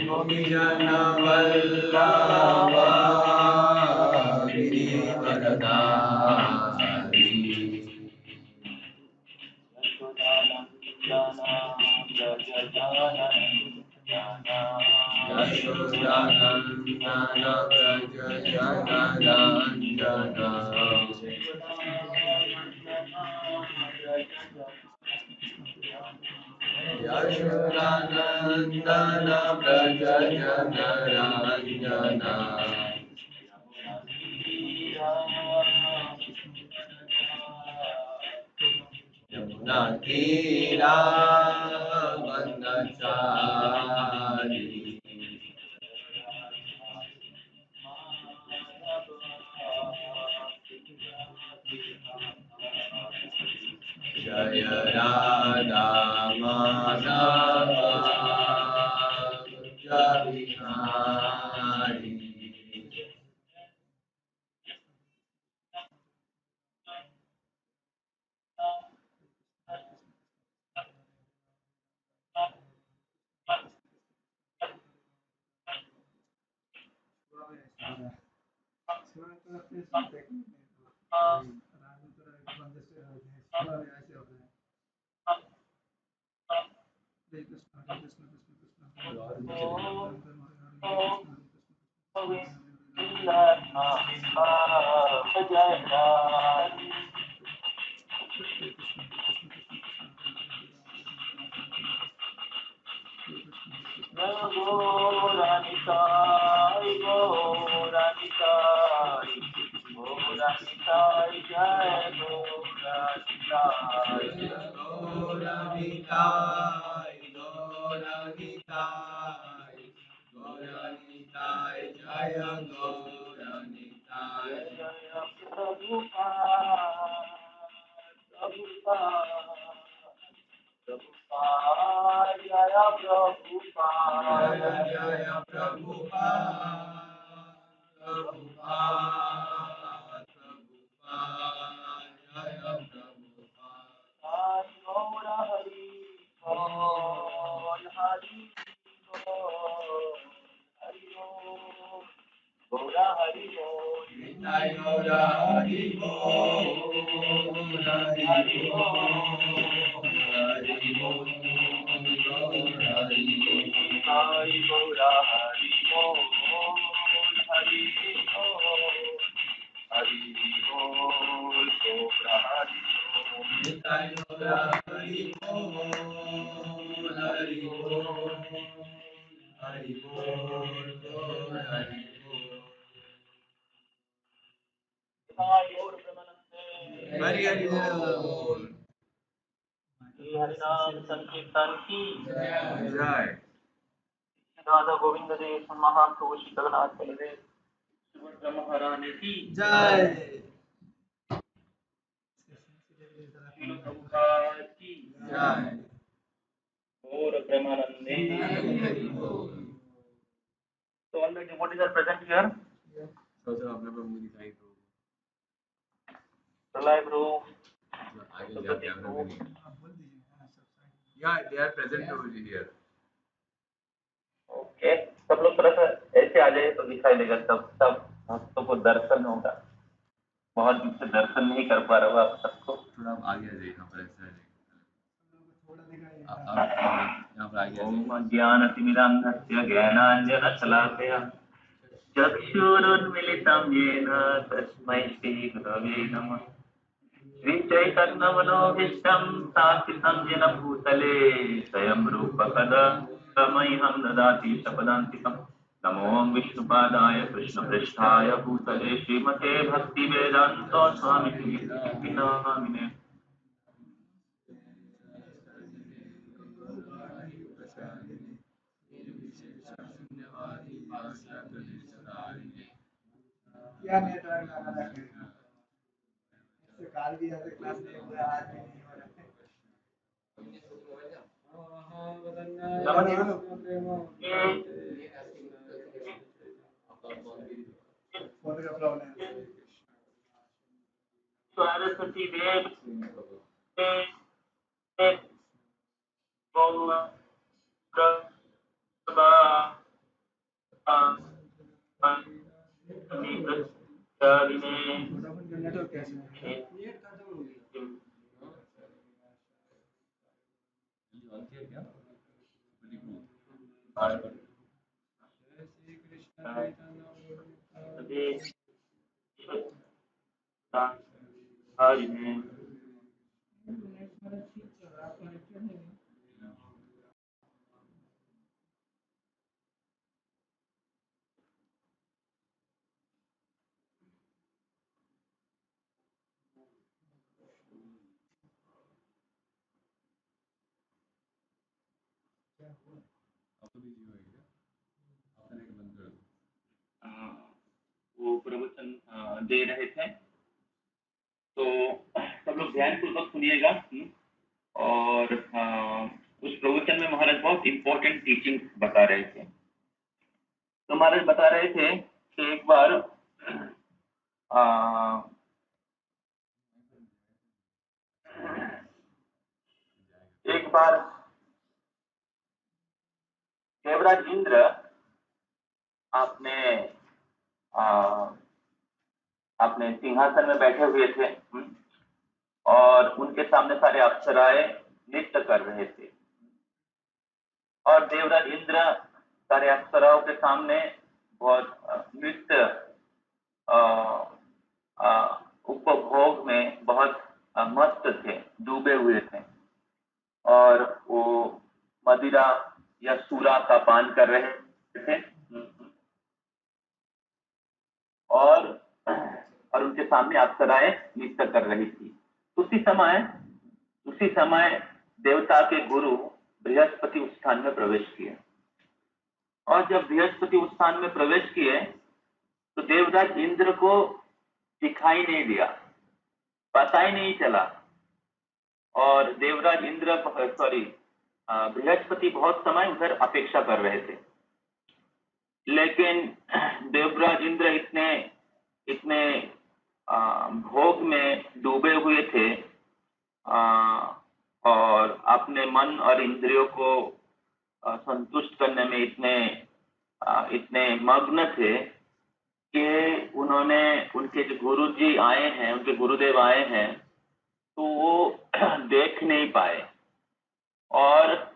गोपी जन वल्लभा गिरिवरधारी यशोदानन्दन व्रज जनरञ्जन यशोदानन्दन व्रज जनरञ्जन यमुना तीरावनचारी जय राधा माधव कुञ्ज बिहारी गौरनिताय गौरनिताय गौरनिताय जय गौरनिताय जय जय प्रभुपाद प्रभुपाद प्रभुपाद जय प्रभुपाद निताय गौर हरि बोल हरि बोल हरि बोल गौर हरि निताय गौर हरि बोल हरि बोल हरि बोल गौर हरि बोल हरि हरि बोल हरिनाम संकीर्तन की जय राधा गोविंद देव महाप्रभु श्री जगन्नाथ बलदेव सुभद्रा महारानी की जय श्रील प्रभुपाद की जय गौर प्रेमानंदे हरि हरि बोल So all the devotees are present here. तो सर आपने पर मुझे दिखाई दो Pralay Bro, आगे जा कैमरा में नहीं या they are present over here okay. सब लोग थोड़ा सा ऐसे आ जाए तो दिखाई देगा सब भक्तों को दर्शन होगा बहुत दिन से दर्शन नहीं कर पा रहा हूँ आप सबको थोड़ा आप आगे आ जाइए यहाँ पर ऐसा है आप यहाँ पर आगे आ ओम जाइए ज्ञानतिमिरान्धस्य ज्ञानाञ्जनशलाकया चक्षुरुन्मिलितं येन तस्मै श्रीगुरवे नमः श्रीचैतन्यमनोभीष्टं स्थापितं येन भूतले स्वयं रूपकदा मह्यं ददाति सपदान्तिकम् नमो विष्णुपादाय कृष्णपृष्ठाय भूतले श्रीमते भक्तिवेदान्त स्वामिने नामिने क्या नेटवर्क लगा रखे इससे काल भी ऐसे क्लास में पूरा आज भी नहीं हो रहा सरस्वती देव वोडाफोन का नेटवर्क कैसा है? नेट खत्म हो गया। ऑन किया क्या? Very good. जय श्री कृष्ण चैतन्य नेट मेरा ठीक चल रहा है, कनेक्टेड नहीं है। आपको भी जियो है क्या? आपका नेट बंद कर दो। वो प्रवचन दे रहे थे, तो सब लोग ध्यान पूर्वक सुनिएगा। और उस प्रवचन में महाराज बहुत इंपॉर्टेंट टीचिंग बता रहे थे। तो महाराज बता रहे थे कि एक बार देवराज इंद्र अपने अपने सिंहासन में बैठे हुए थे, और उनके सामने सारे अप्सराएं नृत्य कर रहे थे। और देवराज इंद्र सारे अप्सराओं के सामने बहुत नृत्य उपभोग में बहुत मस्त थे, डूबे हुए थे, और वो मदिरा या सूरा का पान कर रहे थे। और उनके सामने अप्सराएं नृत्य कर रही थी। उसी समय देवता के गुरु बृहस्पति उस स्थान में प्रवेश किए। और जब बृहस्पति उस स्थान में प्रवेश किए तो देवराज इंद्र को दिखाई नहीं दिया, पता ही नहीं चला। और देवराज इंद्र बृहस्पति बहुत समय उधर अपेक्षा कर रहे थे, लेकिन देवराज इंद्र इतने भोग में डूबे हुए थे, और अपने मन और इंद्रियों को संतुष्ट करने में इतने मग्न थे कि उनके जो गुरुजी आए हैं, उनके गुरुदेव आए हैं, तो वो देख नहीं पाए। और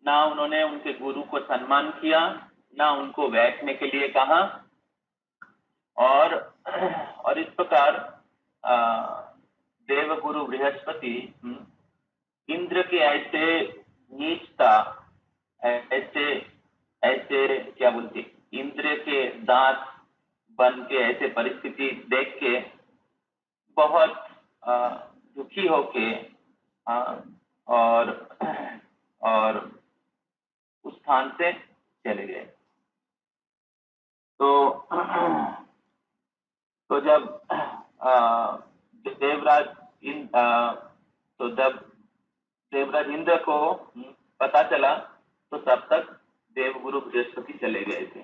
ना उन्होंने उनके गुरु को सम्मान किया, ना उनको बैठने के लिए कहा। और इस प्रकार देव गुरु बृहस्पति इंद्र के ऐसे नीचता, ऐसे ऐसे क्या बोलते, इंद्र के दांत बन के ऐसे परिस्थिति देख के बहुत दुखी होके और उस स्थान से चले गए। तो जब देवराज इंद्र को पता चला तो तब तक देवगुरु बृहस्पति चले गए थे।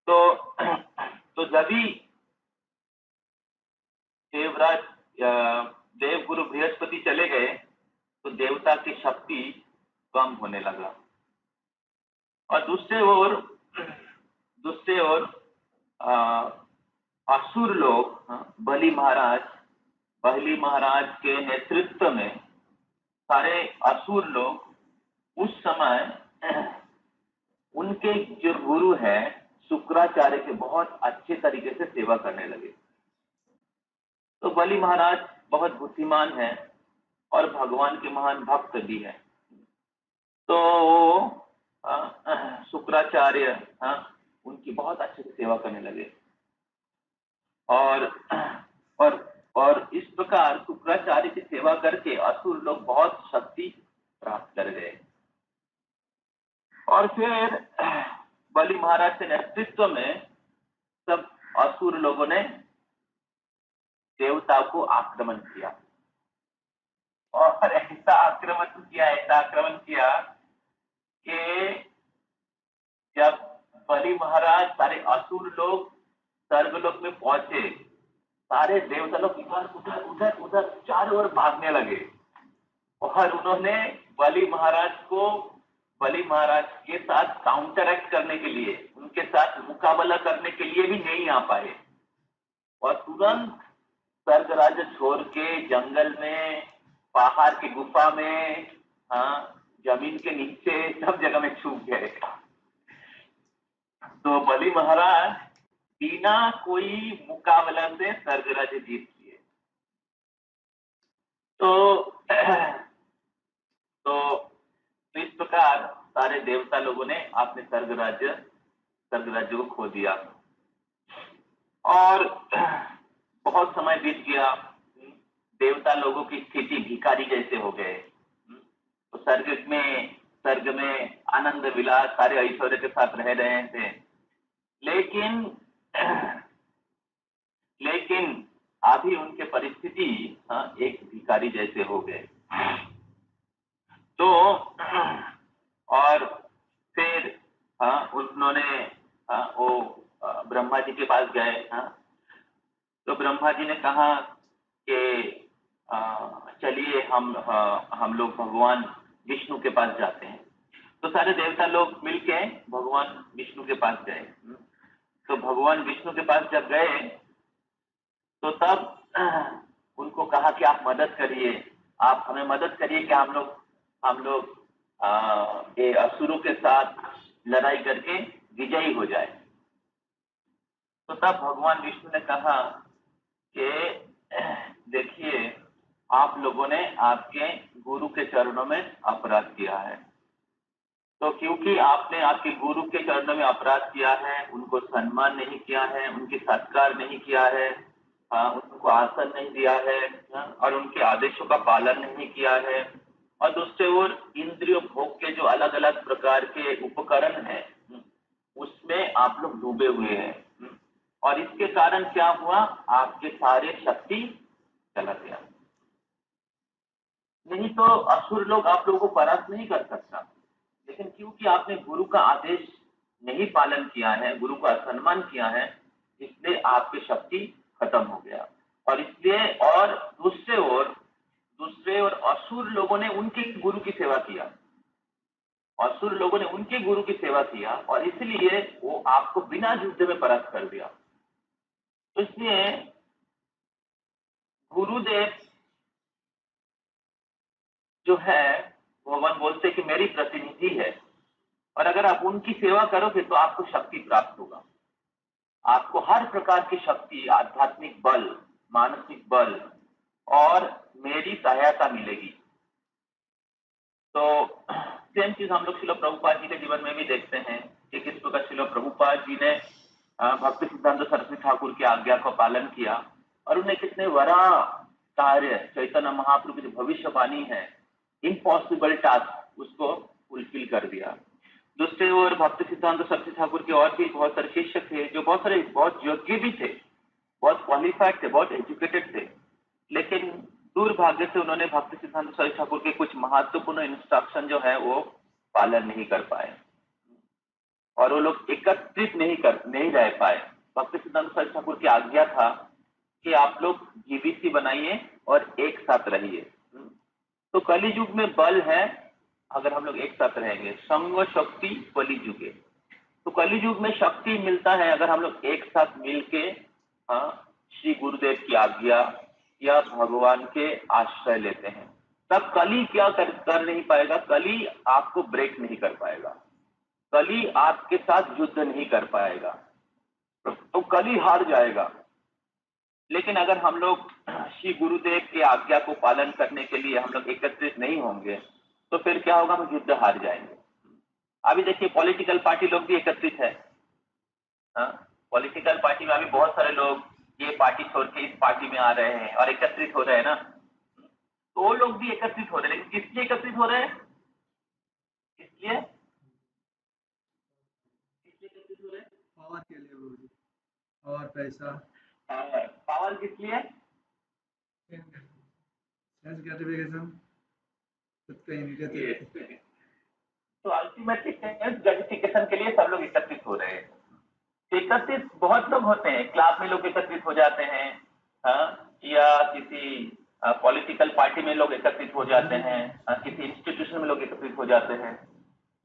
तो जब ही देवगुरु बृहस्पति चले गए तो देवता की शक्ति कम होने लगा। और दूसरे ओर असुर लोग, बलि महाराज के नेतृत्व में सारे असुर लोग उस समय उनके जो गुरु है शुक्राचार्य के बहुत अच्छे तरीके से सेवा करने लगे। तो बलि महाराज बहुत बुद्धिमान है और भगवान के महान भक्त भी है। तो शुक्राचार्य उनकी बहुत अच्छे से सेवा करने लगे। और इस प्रकार शुक्राचार्य की सेवा करके असुर लोग बहुत शक्ति प्राप्त कर गए। और फिर बलि महाराज के नेतृत्व में सब असुर लोगों ने देवता को आक्रमण किया, और ऐसा आक्रमण किया कि जब बलि महाराज सारे असुर लोग स्वर्गलोक में पहुंचे, सारे देवता लोग इधर उधर चारों ओर भागने लगे और उन्होंने बलि महाराज के साथ काउंटर एक्ट करने के लिए, उनके साथ मुकाबला करने के लिए भी नहीं आ पाए और तुरंत स्वर्ग राज्य छोड़ के जंगल में, पहाड़ की गुफा में, जमीन के नीचे सब जगह में छुप गए। तो बलि महाराज बिना कोई मुकाबला से स्वर्ग राज्य जीत लिए। तो इस प्रकार सारे देवता लोगों ने अपने स्वर्ग राज्य को खो दिया और बहुत समय बीत गया। देवता लोगों की स्थिति भिखारी जैसे हो गए। तो स्वर्ग में आनंद विलास सारे ऐश्वर्य के साथ रह रहे थे, लेकिन अभी उनके परिस्थिति एक भिखारी जैसे हो गए। तो और फिर उन्होंने वो ब्रह्मा जी के पास गए। तो ब्रह्मा जी ने कहा कि चलिए हम लोग भगवान विष्णु के पास जाते हैं। तो सारे देवता लोग मिलके भगवान विष्णु के पास गए। तो भगवान विष्णु के पास जब गए तो तब उनको कहा कि आप मदद करिए, आप हमें मदद करिए कि हम लोग ये असुरों के साथ लड़ाई करके विजयी हो जाए। तो तब भगवान विष्णु ने कहा कि देखिए, आप लोगों ने आपके गुरु के चरणों में अपराध किया है। तो क्योंकि आपने आपके गुरु के चरणों में अपराध किया है, उनको सम्मान नहीं किया है, उनकी सत्कार नहीं किया है, उनको आसन नहीं दिया है, और उनके आदेशों का पालन नहीं किया है, और दूसरे ओर इंद्रिय भोग के जो अलग अलग प्रकार के उपकरण हैं उसमें आप लोग डूबे हुए हैं, और इसके कारण क्या हुआ, आपके सारे शक्ति चला गया। नहीं तो असुर लोग आप लोगों को परास्त नहीं कर सकता, लेकिन क्योंकि आपने गुरु का आदेश नहीं पालन किया है, गुरु का असम्मान किया है, इसलिए आपकी शक्ति खत्म हो गया। और इसलिए और दूसरे ओर असुर लोगों ने उनके गुरु की सेवा किया, असुर लोगों ने उनके गुरु की सेवा किया, और इसलिए वो आपको बिना युद्ध में परास्त कर दिया। तो इसलिए गुरुदेव जो है, भगवान बोलते कि मेरी प्रतिनिधि है, और अगर आप उनकी सेवा करोगे तो आपको शक्ति प्राप्त होगा, आपको हर प्रकार की शक्ति, आध्यात्मिक बल, मानसिक बल और मेरी सहायता मिलेगी। तो सेम चीज हम लोग श्रील प्रभुपाद जी के जीवन में भी देखते हैं कि किस प्रकार श्रील प्रभुपाद जी ने भक्ति सिद्धांत सरस्वती ठाकुर की आज्ञा का पालन किया, और उन्हें कितने बड़ा कार्य, चैतन्य महाप्रभु की भविष्यवाणी है, इम्पॉसिबल टास्क, उसको फुलफिल कर दिया। दूसरे ओर भक्ति सिद्धांत सरस्वती ठाकुर के और भी बहुत सारे शिष्य थे जो बहुत योग्य भी थे, बहुत क्वालिफाइड थे, बहुत एजुकेटेड थे, लेकिन दुर्भाग्य से उन्होंने भक्ति सिद्धांत सरस्वती ठाकुर के कुछ महत्वपूर्ण इंस्ट्रक्शन जो है वो पालन नहीं कर पाए, और वो लोग एकत्रित नहीं रह पाए। भक्ति सिद्धांत सरस्वती ठाकुर की आज्ञा था कि आप लोग जीबीसी बनाइए और एक साथ रहिए। तो कली युग में बल है अगर हम लोग एक साथ रहेंगे, संग शक्ति कली युगे। तो कली युग में शक्ति मिलता है अगर हम लोग एक साथ मिलके श्री गुरुदेव की आज्ञा या भगवान के आश्रय लेते हैं। तब कली क्या कर नहीं पाएगा, कली आपको ब्रेक नहीं कर पाएगा, कली आपके साथ युद्ध नहीं कर पाएगा, तो कली हार जाएगा। लेकिन अगर हम लोग श्री गुरुदेव की आज्ञा को पालन करने के लिए हम लोग एकत्रित नहीं होंगे तो फिर क्या होगा, हम युद्ध हार जाएंगे। अभी देखिए पॉलिटिकल पार्टी लोग भी एकत्रित है, पॉलिटिकल पार्टी में अभी बहुत सारे लोग ये पार्टी छोड़ के इस पार्टी में आ रहे हैं और एकत्रित हो रहे हैं ना, तो वो लोग भी एकत्रित हो रहे हैं, लेकिन किस लिए एकत्रित हो रहे हैं, इसलिए एकत्रित हो रहे हैं पावर के लिए गुरु जी, और पैसा, पावर किस लिए, सेल्फ ग्रेटिफिकेशन, खुद का यूनिटी। तो अल्टीमेटली सेल्फ ग्रेटिफिकेशन के लिए सब लोग एकत्रित हो रहे हैं। एकत्रित बहुत लोग होते हैं, क्लास में लोग एकत्रित हो जाते हैं, या किसी पॉलिटिकल पार्टी में लोग एकत्रित हो जाते हैं, किसी इंस्टीट्यूशन में लोग एकत्रित हो जाते हैं,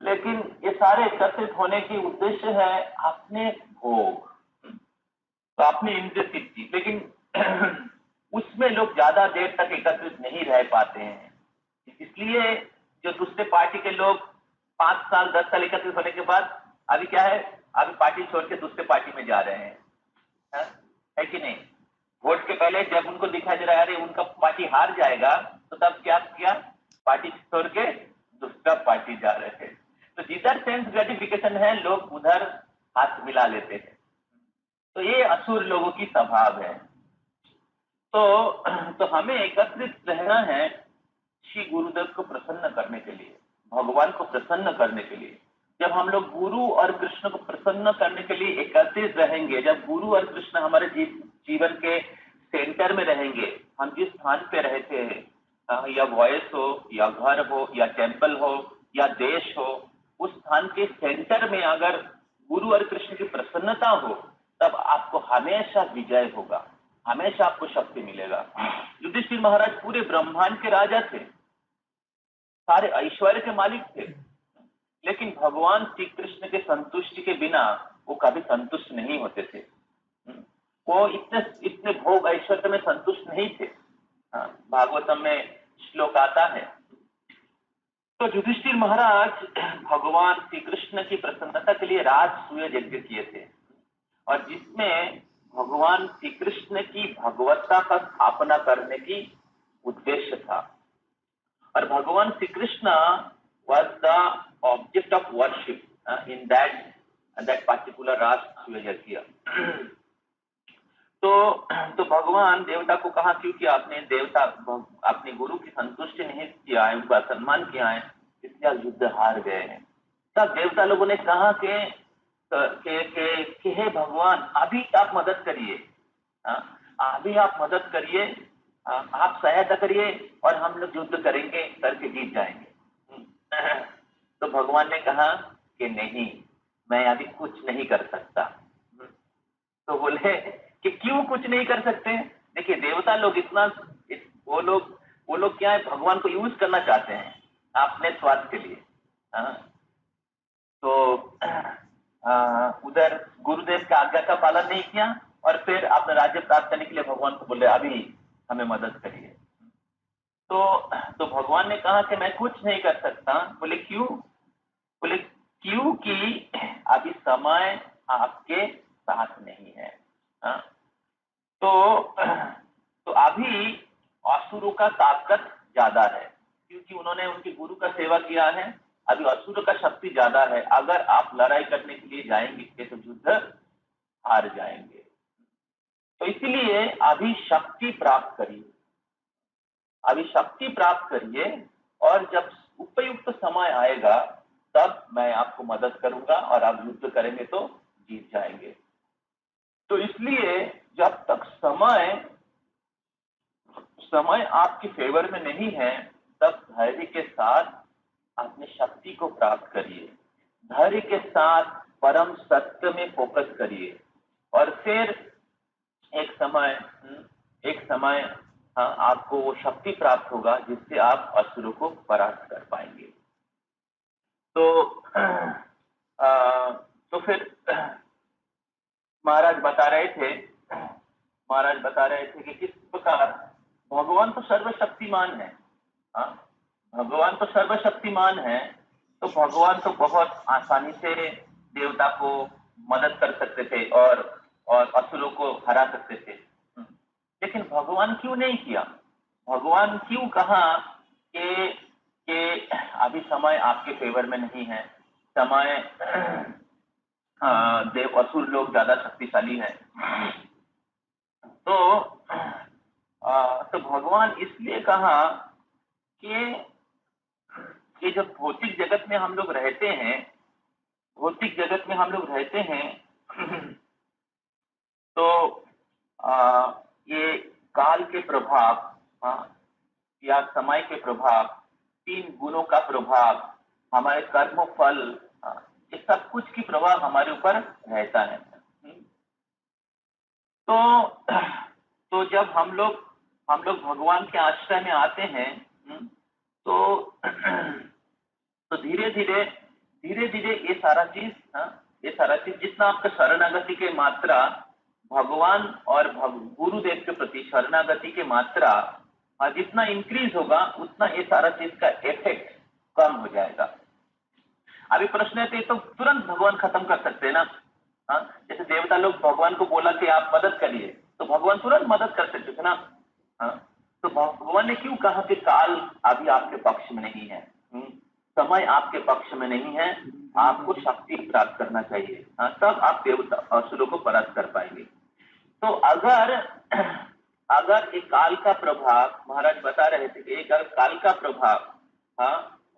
लेकिन ये सारे एकत्रित होने की उद्देश्य है अपने भोग, तो अपनी इंद्रिय तृप्ति। लेकिन उसमें लोग ज्यादा देर तक एकत्रित नहीं रह पाते हैं, इसलिए जो दूसरे पार्टी के लोग 5 साल 10 साल एकत्रित होने के बाद अभी क्या है, अभी पार्टी छोड़ के दूसरे पार्टी में जा रहे हैं, है कि नहीं? वोट के पहले जब उनको दिखाई दे रहा है अरे उनका पार्टी हार जाएगा, तो तब क्या किया, पार्टी छोड़ के दूसरा पार्टी जा रहे थे। तो जिधर सेंस ग्रेटिफिकेशन है लोग उधर हाथ मिला लेते हैं। तो ये असुर लोगों की स्वभाव है। तो हमें एकत्रित रहना है श्री गुरुदेव को प्रसन्न करने के लिए, भगवान को प्रसन्न करने के लिए। जब हम लोग गुरु और कृष्ण को प्रसन्न करने के लिए एकत्रित रहेंगे, जब गुरु और कृष्ण हमारे जीवन के सेंटर में रहेंगे, हम जिस स्थान पे रहते हैं, या वॉइस हो या घर हो या टेम्पल हो या देश हो, उस स्थान के सेंटर में अगर गुरु और कृष्ण की प्रसन्नता हो, तब आपको हमेशा विजय होगा, हमेशा आपको शक्ति मिलेगा। युधिष्ठिर महाराज पूरे ब्रह्मांड के राजा थे, सारे ऐश्वर्य के मालिक थे, लेकिन भगवान श्री कृष्ण के संतुष्टि के बिना वो कभी संतुष्ट नहीं होते थे। वो इतने भोग ऐश्वर्य में संतुष्ट नहीं थे। भागवतम में श्लोक आता है। तो युधिष्ठिर महाराज भगवान श्री कृष्ण की प्रसन्नता के लिए राजसूय यज्ञ किए थे, और जिसमें भगवान श्री कृष्ण की भगवत्ता का स्थापना करने की उद्देश्य था। और भगवान Shri Krishna was the object of worship in that particular राजसूय यज्ञ। तो भगवान देवता को कहा, क्योंकि आपने देवता अपने गुरु की संतुष्टि नहीं किया है, उनका सम्मान किया है, इसलिए युद्ध हार गए हैं। तब देवता लोगों ने कहा कि हे भगवान, अभी आप मदद करिए, अभी आप मदद करिए, आप सहायता करिए और हम लोग युद्ध करेंगे, करके जीत जाएंगे। तो भगवान ने कहा कि नहीं, मैं अभी कुछ नहीं कर सकता। तो बोले कि क्यों कुछ नहीं कर सकते? देखिए, देवता लोग वो लोग क्या है, भगवान को यूज करना चाहते हैं अपने स्वार्थ के लिए। तो उधर गुरुदेव का आज्ञा का पालन नहीं किया, और फिर अपना राज्य प्राप्त करने के लिए भगवान को बोले अभी हमें मदद करिए। तो भगवान ने कहा कि मैं कुछ नहीं कर सकता। बोले क्यों? बोले क्योंकि अभी समय आपके साथ नहीं है। तो अभी असुरों का ताकत ज्यादा है, क्योंकि उन्होंने उनके गुरु का सेवा किया है। अभी असुरों का शक्ति ज्यादा है, अगर आप लड़ाई करने के लिए जाएंगे तो युद्ध हार जाएंगे। तो इसीलिए अभी शक्ति प्राप्त करिए, अभी शक्ति प्राप्त करिए, और जब उपयुक्त समय आएगा तब मैं आपको मदद करूंगा और आप युद्ध करेंगे तो जीत जाएंगे। तो इसलिए जब तक समय आपके फेवर में नहीं है, तब धैर्य के साथ अपनी शक्ति को प्राप्त करिए, धैर्य के साथ परम सत्य में फोकस करिए, और फिर एक समय आपको वो शक्ति प्राप्त होगा जिससे आप असुरों को परास्त कर पाएंगे। तो फिर महाराज बता रहे थे कि किस प्रकार भगवान तो सर्वशक्तिमान है। भगवान तो सर्वशक्तिमान है, तो भगवान तो बहुत आसानी से देवता को मदद कर सकते थे और असुरों को हरा सकते थे। लेकिन भगवान क्यों नहीं किया? भगवान क्यों कहा कि अभी समय आपके फेवर में नहीं है, समय देव असुर लोग ज्यादा शक्तिशाली है। तो भगवान इसलिए कहा कि जब भौतिक जगत में हम लोग रहते हैं, तो ये काल के प्रभाव या समय के प्रभाव, 3 गुणों का प्रभाव, हमारे कर्म फल, ये सब कुछ की प्रभाव हमारे ऊपर रहता है। तो जब हम लोग हम लोग भगवान के आश्रय में आते हैं, तो धीरे धीरे ये सारा चीज जितना आपका शरणागति के मात्रा भगवान और गुरुदेव के प्रति शरणागति की मात्रा जितना इंक्रीज होगा उतना ये सारा चीज का इफेक्ट कम हो जाएगा। अभी प्रश्न है तो तुरंत भगवान खत्म कर सकते हैं ना। जैसे देवता लोग भगवान को बोला कि आप मदद करिए तो भगवान तुरंत मदद कर सकते थे ना। तो भगवान ने क्यों कहा कि काल अभी आपके पक्ष में नहीं है, समय आपके पक्ष में नहीं है, आपको शक्ति प्राप्त करना चाहिए, तब आप देवता असुरों को परास्त कर पाएंगे। तो अगर एक काल का प्रभाव, महाराज बता रहे थे कि एक काल का प्रभाव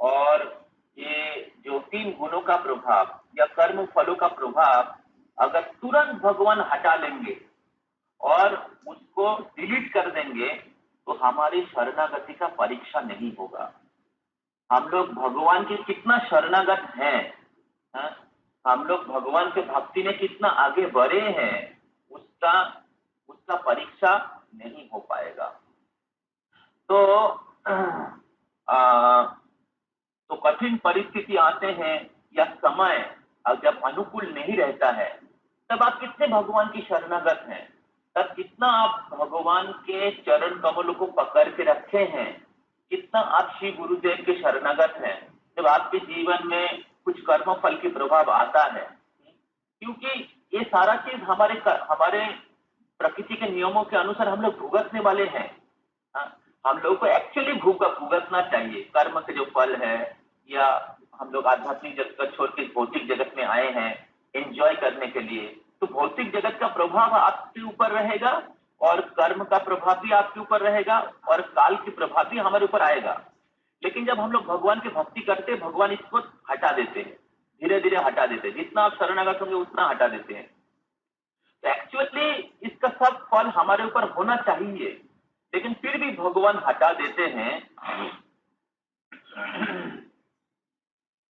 और ये जो 3 गुणों का प्रभाव या कर्म फलों का प्रभाव अगर तुरंत भगवान हटा लेंगे और उसको डिलीट कर देंगे तो हमारी शरणागति का परीक्षा नहीं होगा। हम लोग भगवान के कितना शरणागत हैं, हम लोग भगवान के भक्ति में कितना आगे बढ़े हैं, उसका परीक्षा नहीं हो पाएगा। तो कठिन परिस्थिति आते हैं या समय जब अनुकूल नहीं रहता है तब आप कितने भगवान की शरणागत हैं, तब कितना आप भगवान के चरण कमलों को पकड़ के रखे हैं, कितना आप श्री गुरुदेव के शरणागत हैं। जब आपके जीवन में कुछ कर्म फल के प्रभाव आता है, क्योंकि ये सारा चीज हमारे प्रकृति के नियमों के अनुसार हम लोग भुगतने वाले हैं। हम लोगों को एक्चुअली भुगतना चाहिए कर्म के जो फल है, या हम लोग आध्यात्मिक जगत को छोड़ के भौतिक जगत में आए हैं एंजॉय करने के लिए, तो भौतिक जगत का प्रभाव आपके ऊपर रहेगा और कर्म का प्रभाव भी आपके ऊपर रहेगा और काल की प्रभाव भी हमारे ऊपर आएगा। लेकिन जब हम लोग भगवान की भक्ति करते हैं, भगवान इसको हटा देते हैं, धीरे धीरे हटा देते हैं, जितना आप शरणागत होंगे उतना हटा देते हैं। तो एक्चुअली इसका सब फल हमारे ऊपर होना चाहिए, लेकिन फिर भी भगवान हटा देते हैं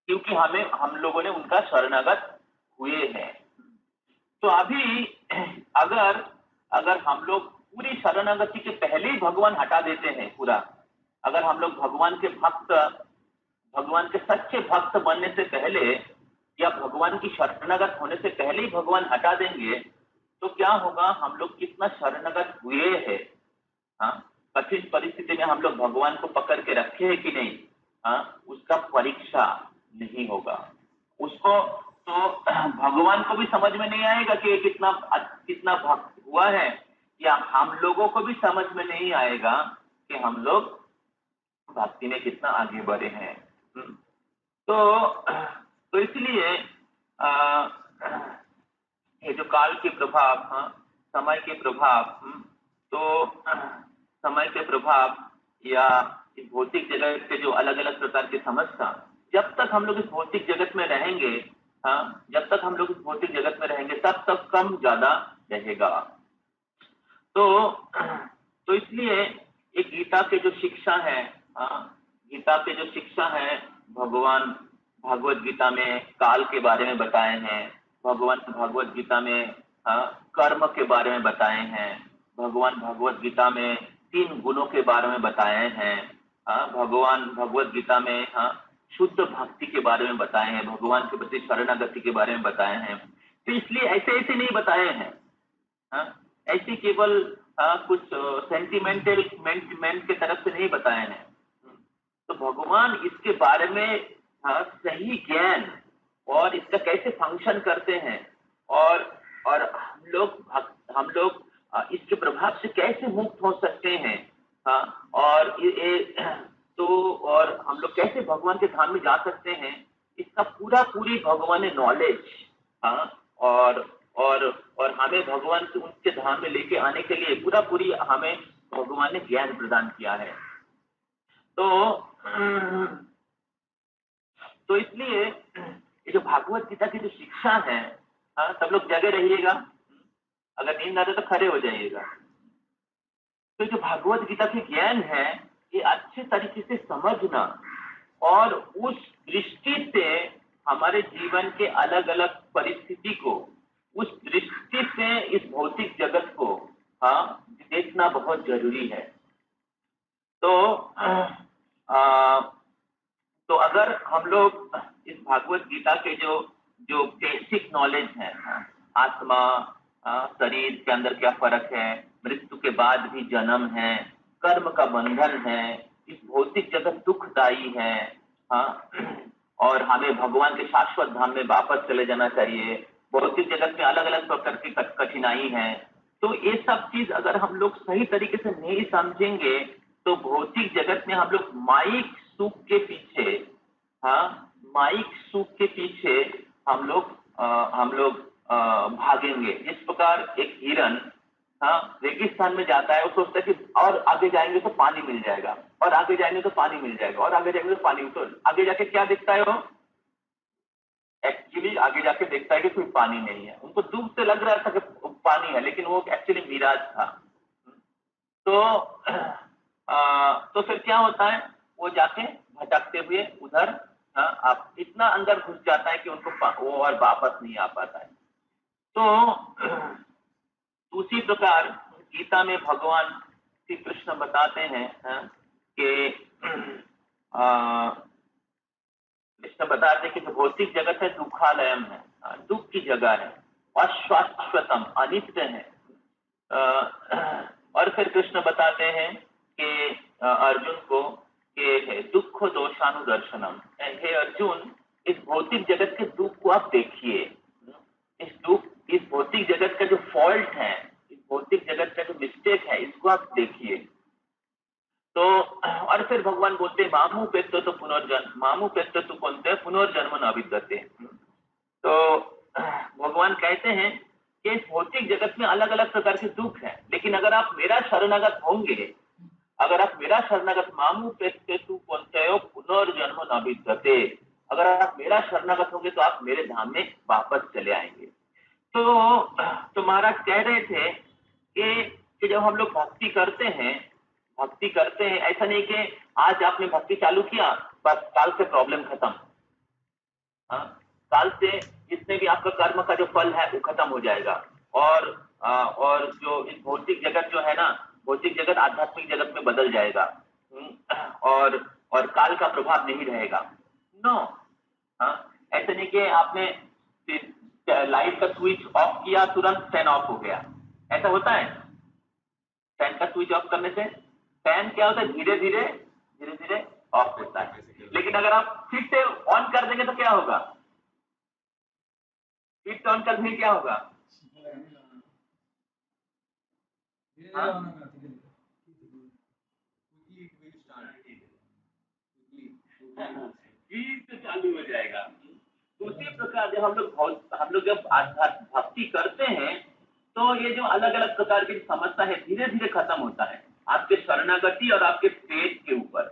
क्योंकि हम लोगों ने उनका शरणागत हुए हैं। तो अभी अगर हम लोग पूरी शरणागति के पहले ही भगवान हटा देते हैं पूरा, अगर हम लोग भगवान के सच्चे भक्त बनने से पहले या भगवान की शरणागत होने से पहले ही भगवान हटा देंगे तो क्या होगा, हम लोग कितना शरणागत हुए हैं, कठिन परिस्थिति में हम लोग भगवान को पकड़ के रखे हैं कि नहीं, उसका परीक्षा नहीं होगा। उसको तो भगवान को भी समझ में नहीं आएगा कि कितना भक्त हुआ है, या हम लोगों को भी समझ में नहीं आएगा कि हम लोग भक्ति में कितना आगे बढ़े हैं। तो इसलिए ये जो काल के प्रभाव, समय के प्रभाव, तो समय के प्रभाव या इस भौतिक जगत के जो अलग अलग प्रकार की समस्या, जब तक हम लोग इस भौतिक जगत में रहेंगे, तब तक कम ज्यादा रहेगा। तो इसलिए एक गीता के जो शिक्षा है, भगवान भगवत गीता में काल के बारे में बताए हैं, भगवान भगवत गीता में कर्म के बारे में बताए हैं, भगवान भगवत गीता में 3 गुणों के बारे में बताए हैं, भगवान भगवत गीता में शुद्ध भक्ति के बारे में बताए हैं, भगवान के प्रति शरणागति के बारे में बताए हैं। तो इसलिए ऐसे नहीं बताए हैं, ऐसे केवल कुछ सेंटिमेंट के तरफ से नहीं बताए हैं। तो भगवान इसके बारे में सही ज्ञान और इसका कैसे फंक्शन करते हैं और हम लोग इसके प्रभाव से कैसे मुक्त हो सकते हैं, और हम लोग कैसे भगवान के धाम में जा सकते हैं, इसका पूरी भगवान ने नॉलेज और हमें भगवान के उनके धाम में लेके आने के लिए पूरी हमें भगवान ने ज्ञान प्रदान किया है। तो इसलिए ये जो भागवत गीता की जो शिक्षा है, सब लोग जगे रहिएगा, अगर नींद आते तो खड़े हो जाइएगा। तो जो भागवत गीता की ज्ञान है, ये अच्छे तरीके से समझना और उस दृष्टि से हमारे जीवन के अलग अलग परिस्थिति को, उस दृष्टि से इस भौतिक जगत को देखना बहुत जरूरी है। तो तो अगर हम लोग इस भागवत गीता के जो जो बेसिक नॉलेज है, आत्मा, शरीर के अंदर क्या फर्क है, मृत्यु के बाद भी जन्म है, कर्म का बंधन है, इस भौतिक जगत दुखदाई है, हाँ, और हमें भगवान के शाश्वत धाम में वापस चले जाना चाहिए, भौतिक जगत में अलग अलग प्रकार की कठिनाई है। तो ये सब चीज अगर हम लोग सही तरीके से नहीं समझेंगे तो भौतिक जगत में हम लोग माइक सुख के पीछे, हाँ, माइक सुख के पीछे हम लोग भागेंगे। जिस प्रकार एक हिरन, हाँ, रेगिस्तान में जाता है, वो सोचता है कि और आगे जाएंगे तो पानी मिल जाएगा, और आगे जाएंगे तो पानी मिल जाएगा, और आगे जाएंगे तो पानी, तो आगे जाके क्या दिखता है वो? एक्चुअली आगे जाके देखता है कि कोई पानी नहीं है। उनको दूर से लग रहा था कि पानी है, लेकिन वो एक्चुअली मिराज था। तो तो फिर क्या होता है, वो जाके भटकते हुए उधर, आप इतना अंदर घुस जाता है कि उनको वो और वापस नहीं आ पाता है। तो उसी प्रकार गीता में भगवान श्री कृष्ण बताते हैं कि कृष्ण बताते हैं कि जो भौतिक जगत है दुखालयम है, दुख की जगह है, अशाश्वतम, अनित्य है। और फिर कृष्ण बताते हैं कि अर्जुन को कि दुख दोषानुदर्शनम, हे अर्जुन, इस भौतिक जगत के दुख को आप देखिए, इस भौतिक जगत का जो फॉल्ट है, इस भौतिक जगत का जो मिस्टेक है, इसको आप देखिए। तो और फिर भगवान बोलते मामू पेत्तो तो पुनर्जन्म, मामू पेत्तो तो कौनते पुनर्जन्म न विद्यते। तो भगवान कहते हैं कि इस भौतिक जगत में अलग अलग प्रकार के दुख है, लेकिन अगर आप मेरा शरणागत होंगे, अगर आप मेरा शरणागत, मामू पेत्ते तू कौनते हो पुनर्जन्म न विद्यते, अगर आप मेरा शरणागत होंगे तो आप मेरे धाम में वापस चले आएंगे। तो महाराज कह रहे थे कि जब हम लोग भक्ति करते हैं, ऐसा नहीं कि आज आपने भक्ति चालू किया बस काल से प्रॉब्लम खत्म, हाँ, काल से जितने भी आपका कर्म का जो फल है वो खत्म हो जाएगा, और जो इस भौतिक जगत जो है ना, भौतिक जगत आध्यात्मिक जगत में बदल जाएगा, और काल का प्रभाव नहीं रहेगा। नो, हाँ, ऐसे नहीं कि आपने लाइट का स्विच ऑफ किया तुरंत फैन ऑफ हो गया, ऐसा होता है? फैन का स्विच ऑफ करने से फैन क्या होता है, धीरे धीरे ऑफ होता है, लेकिन अगर आप फिर से ऑन कर देंगे तो क्या होगा? फिर से ऑन करने क्या होगा? फिर से चालू हो जाएगा। उसी प्रकार जब हम लोग जब भक्ति करते हैं तो ये जो अलग अलग प्रकार की समस्या है धीरे धीरे खत्म होता है, आपके शरणागति और आपके फेथ के ऊपर।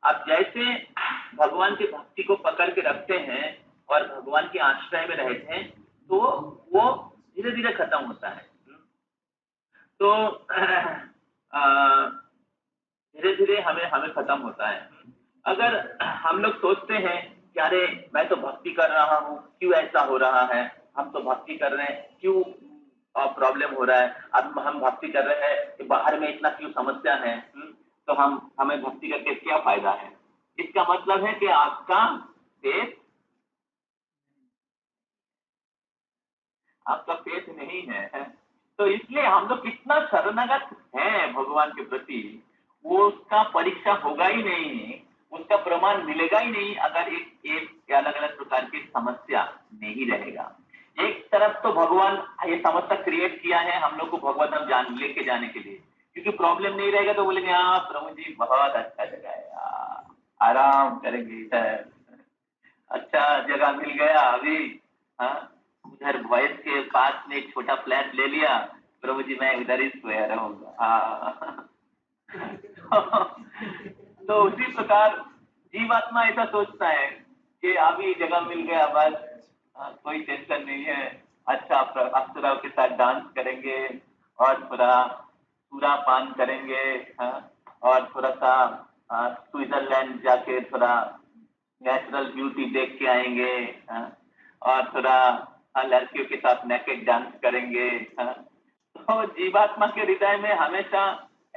आप जैसे भगवान की भक्ति को पकड़ के रखते हैं और भगवान के आश्रय में रहते हैं तो वो धीरे धीरे खत्म होता है। तो धीरे धीरे हमें खत्म होता है। अगर हम लोग सोचते हैं कि अरे मैं तो भक्ति कर रहा हूँ, क्यों ऐसा हो रहा है, हम तो भक्ति कर रहे हैं, क्यों प्रॉब्लम हो रहा है, अब हम भक्ति कर रहे हैं कि बाहर में इतना क्यों समस्या है, तो हमें भक्ति करके क्या फायदा है? इसका मतलब है कि आपका फेथ नहीं है। तो इसलिए हम लोग कितना शरणागत हैं भगवान के प्रति, वो उसका परीक्षा होगा ही नहीं, उसका प्रमाण मिलेगा ही नहीं अगर एक अलग अलग प्रकार की समस्या नहीं रहेगा। एक तरफ तो भगवान ये समस्या क्रिएट किया है हम लोग को भगवत धाम लेके जाने के लिए, क्योंकि प्रॉब्लम नहीं रहेगा तो बोलेंगे हाँ प्रभु जी बहुत अच्छा जगह है, आराम करेंगे इधर, अच्छा जगह मिल गया अभी, हाँ, उधर वॉइस के पास में एक छोटा फ्लैट ले लिया, प्रभु जी मैं उधर ही सोया रहूंगा। तो उसी प्रकार जीवात्मा ऐसा सोचता है कि अभी जगह मिल गया बस, कोई टेंशन नहीं है, अच्छा अप्सराओं के साथ डांस करेंगे और थोड़ा पूरा पान करेंगे, हाँ, और थोड़ा सा स्विट्जरलैंड जाके थोड़ा नेचुरल ब्यूटी देख के आएंगे, हाँ, और थोड़ा लड़कियों के साथ नेकेड डांस करेंगे, हाँ। तो जीवात्मा के हृदय में हमेशा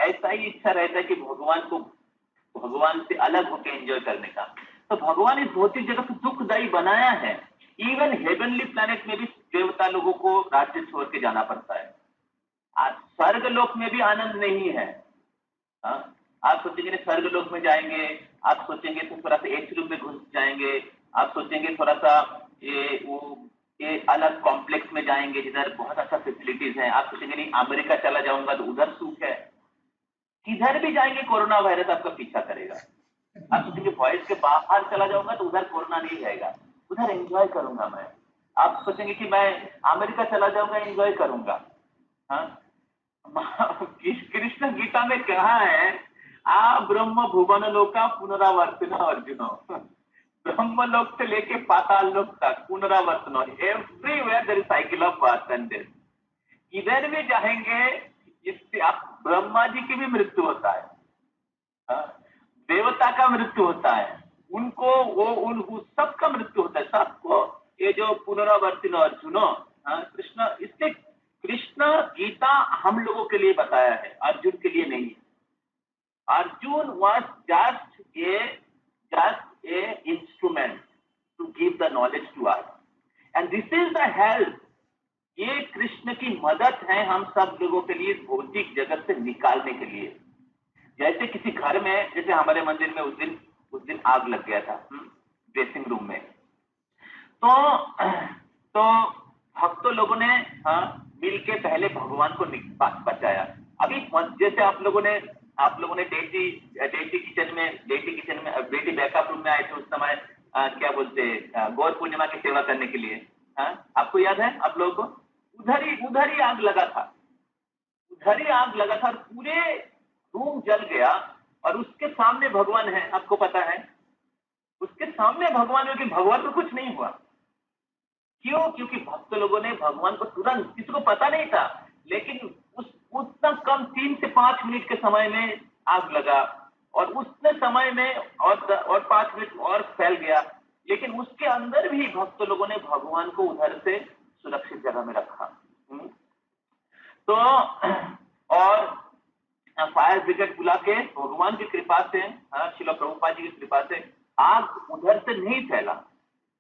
ऐसा ही इच्छा रहता है कि भगवान से अलग होकर एंजॉय करने का। तो भगवान इस भौतिक जगत को दुखदायी बनाया है। इवन हेवनली प्लैनेट में भी देवता लोगों को राज्य छोड़ के जाना पड़ता है। आज स्वर्ग लोक में भी आनंद नहीं है। हाँ? आप सोचेंगे ना स्वर्ग लोक में जाएंगे, आप सोचेंगे तो थोड़ा सा एसी रूम में घुस जाएंगे, आप सोचेंगे थोड़ा सा ये अलग कॉम्प्लेक्स में जाएंगे जिधर बहुत अच्छा फैसिलिटीज है। आप सोचेंगे नहीं अमेरिका चला जाऊंगा तो उधर सुख है। किधर भी जाएंगे कोरोना वायरस आपका पीछा करेगा। आप सोचेंगे वॉइस के बाहर चला जाऊंगा तो उधर कोरोना नहीं रहेगा, उधर एंजॉय करूंगा मैं। आप सोचेंगे कि मैं अमेरिका चला जाऊंगा एंजॉय करूंगा। हाँ? कृष्ण गीता में कहा है आ ब्रह्म भुवन लोका पुनरावर्तन अर्जुनो। ब्रह्म लोक से लेके पाताल लोक तक पुनरावर्तन, everywhere there is cycle of birth and death. इधर भी जाएंगे, इससे आप ब्रह्मा जी की भी मृत्यु होता है, देवता का मृत्यु होता है, उनको उन सबका मृत्यु होता है, सबको। ये जो पुनरावर्तन अर्जुनो, कृष्ण, इससे कृष्ण गीता हम लोगों के लिए बताया है, अर्जुन के लिए नहीं। Arjun was just a instrument to give the knowledge to us, and this is the help। ये कृष्ण की मदद है हम सब लोगों के लिए भौतिक जगत से निकालने के लिए। जैसे किसी घर में, जैसे हमारे मंदिर में उस दिन आग लग गया था ड्रेसिंग रूम में, तो भक्तों लोगों ने मिलके पहले भगवान को बचाया। अभी जैसे आप लोगों ने डेटी किचन में बेटी बैकअप रूम में आए थे उस समय, क्या बोलते गौर पूर्णिमा की सेवा करने के लिए। आपको याद है आप लोगों को? उधर ही आग लगा था, और पूरे रूम जल गया, और उसके सामने भगवान है। आपको पता है उसके सामने भगवान है कि भगवान को कुछ नहीं हुआ। क्यों? क्योंकि भक्त लोगों ने भगवान को तुरंत, किसी को पता नहीं था, लेकिन उतना कम 3 से 5 मिनट के समय में आग लगा, और उतने समय में और 5 मिनट और फैल गया, लेकिन उसके अंदर भी भक्त लोगों ने भगवान को उधर से सुरक्षित जगह में रखा। तो और फायर ब्रिगेड बुला के भगवान की कृपा से, श्रील प्रभुपाद जी की कृपा से आग उधर से नहीं फैला।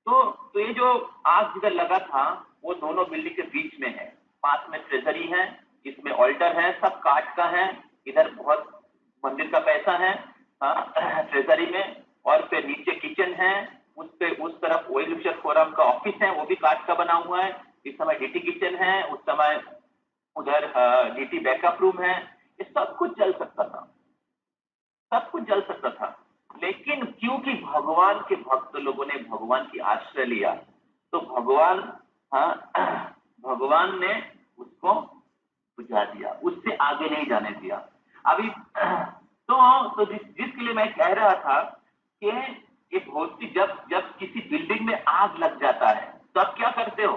तो ये जो आग जिधर लगा था वो दोनों बिल्डिंग के बीच में है, पास में ट्रेजरी है, इसमें ऑल्टर है, सब काठ का है, इधर बहुत मंदिर का पैसा है ट्रेजरी में, और फिर नीचे किचन है, उस तरफ ऑयल विशर फोरम का ऑफिस है, वो भी काठ का बना हुआ है। इस समय डीटी किचन है, उस समय उधर डीटी बैकअप रूम है। ये सब कुछ जल सकता था, लेकिन क्योंकि भगवान के भक्त लोगों ने भगवान की आश्रय लिया, तो भगवान ने उसको बुझा दिया, उससे आगे नहीं जाने दिया। अभी तो जिसके लिए मैं कह रहा था कि ये भौतिक, जब किसी बिल्डिंग में आग लग जाता है तो आप क्या करते हो?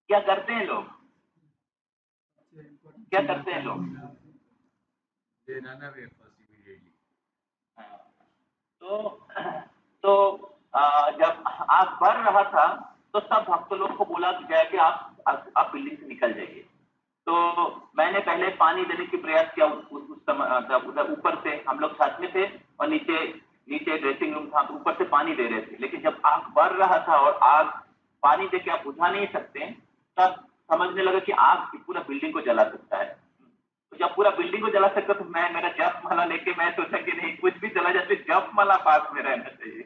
क्या करते हैं लोग? तो जब आग बढ़ रहा था तो सब भक्त लोग को बोला गया कि आप बिल्डिंग से निकल जाइए। तो मैंने पहले पानी देने की प्रयास किया उस समय, उधर ऊपर से हम लोग छत में थे और नीचे ड्रेसिंग रूम था, ऊपर से पानी दे रहे थे। लेकिन जब आग बढ़ रहा था और आग पानी दे के आप बुझा नहीं सकते, तब समझने लगा कि आग पूरा बिल्डिंग को जला सकता है। तो जब पूरा बिल्डिंग को जला सकता तो मेरा जप माला लेके मैं सोचा कि नहीं, कुछ भी चला जाते जप माला पास में रहना चाहिए।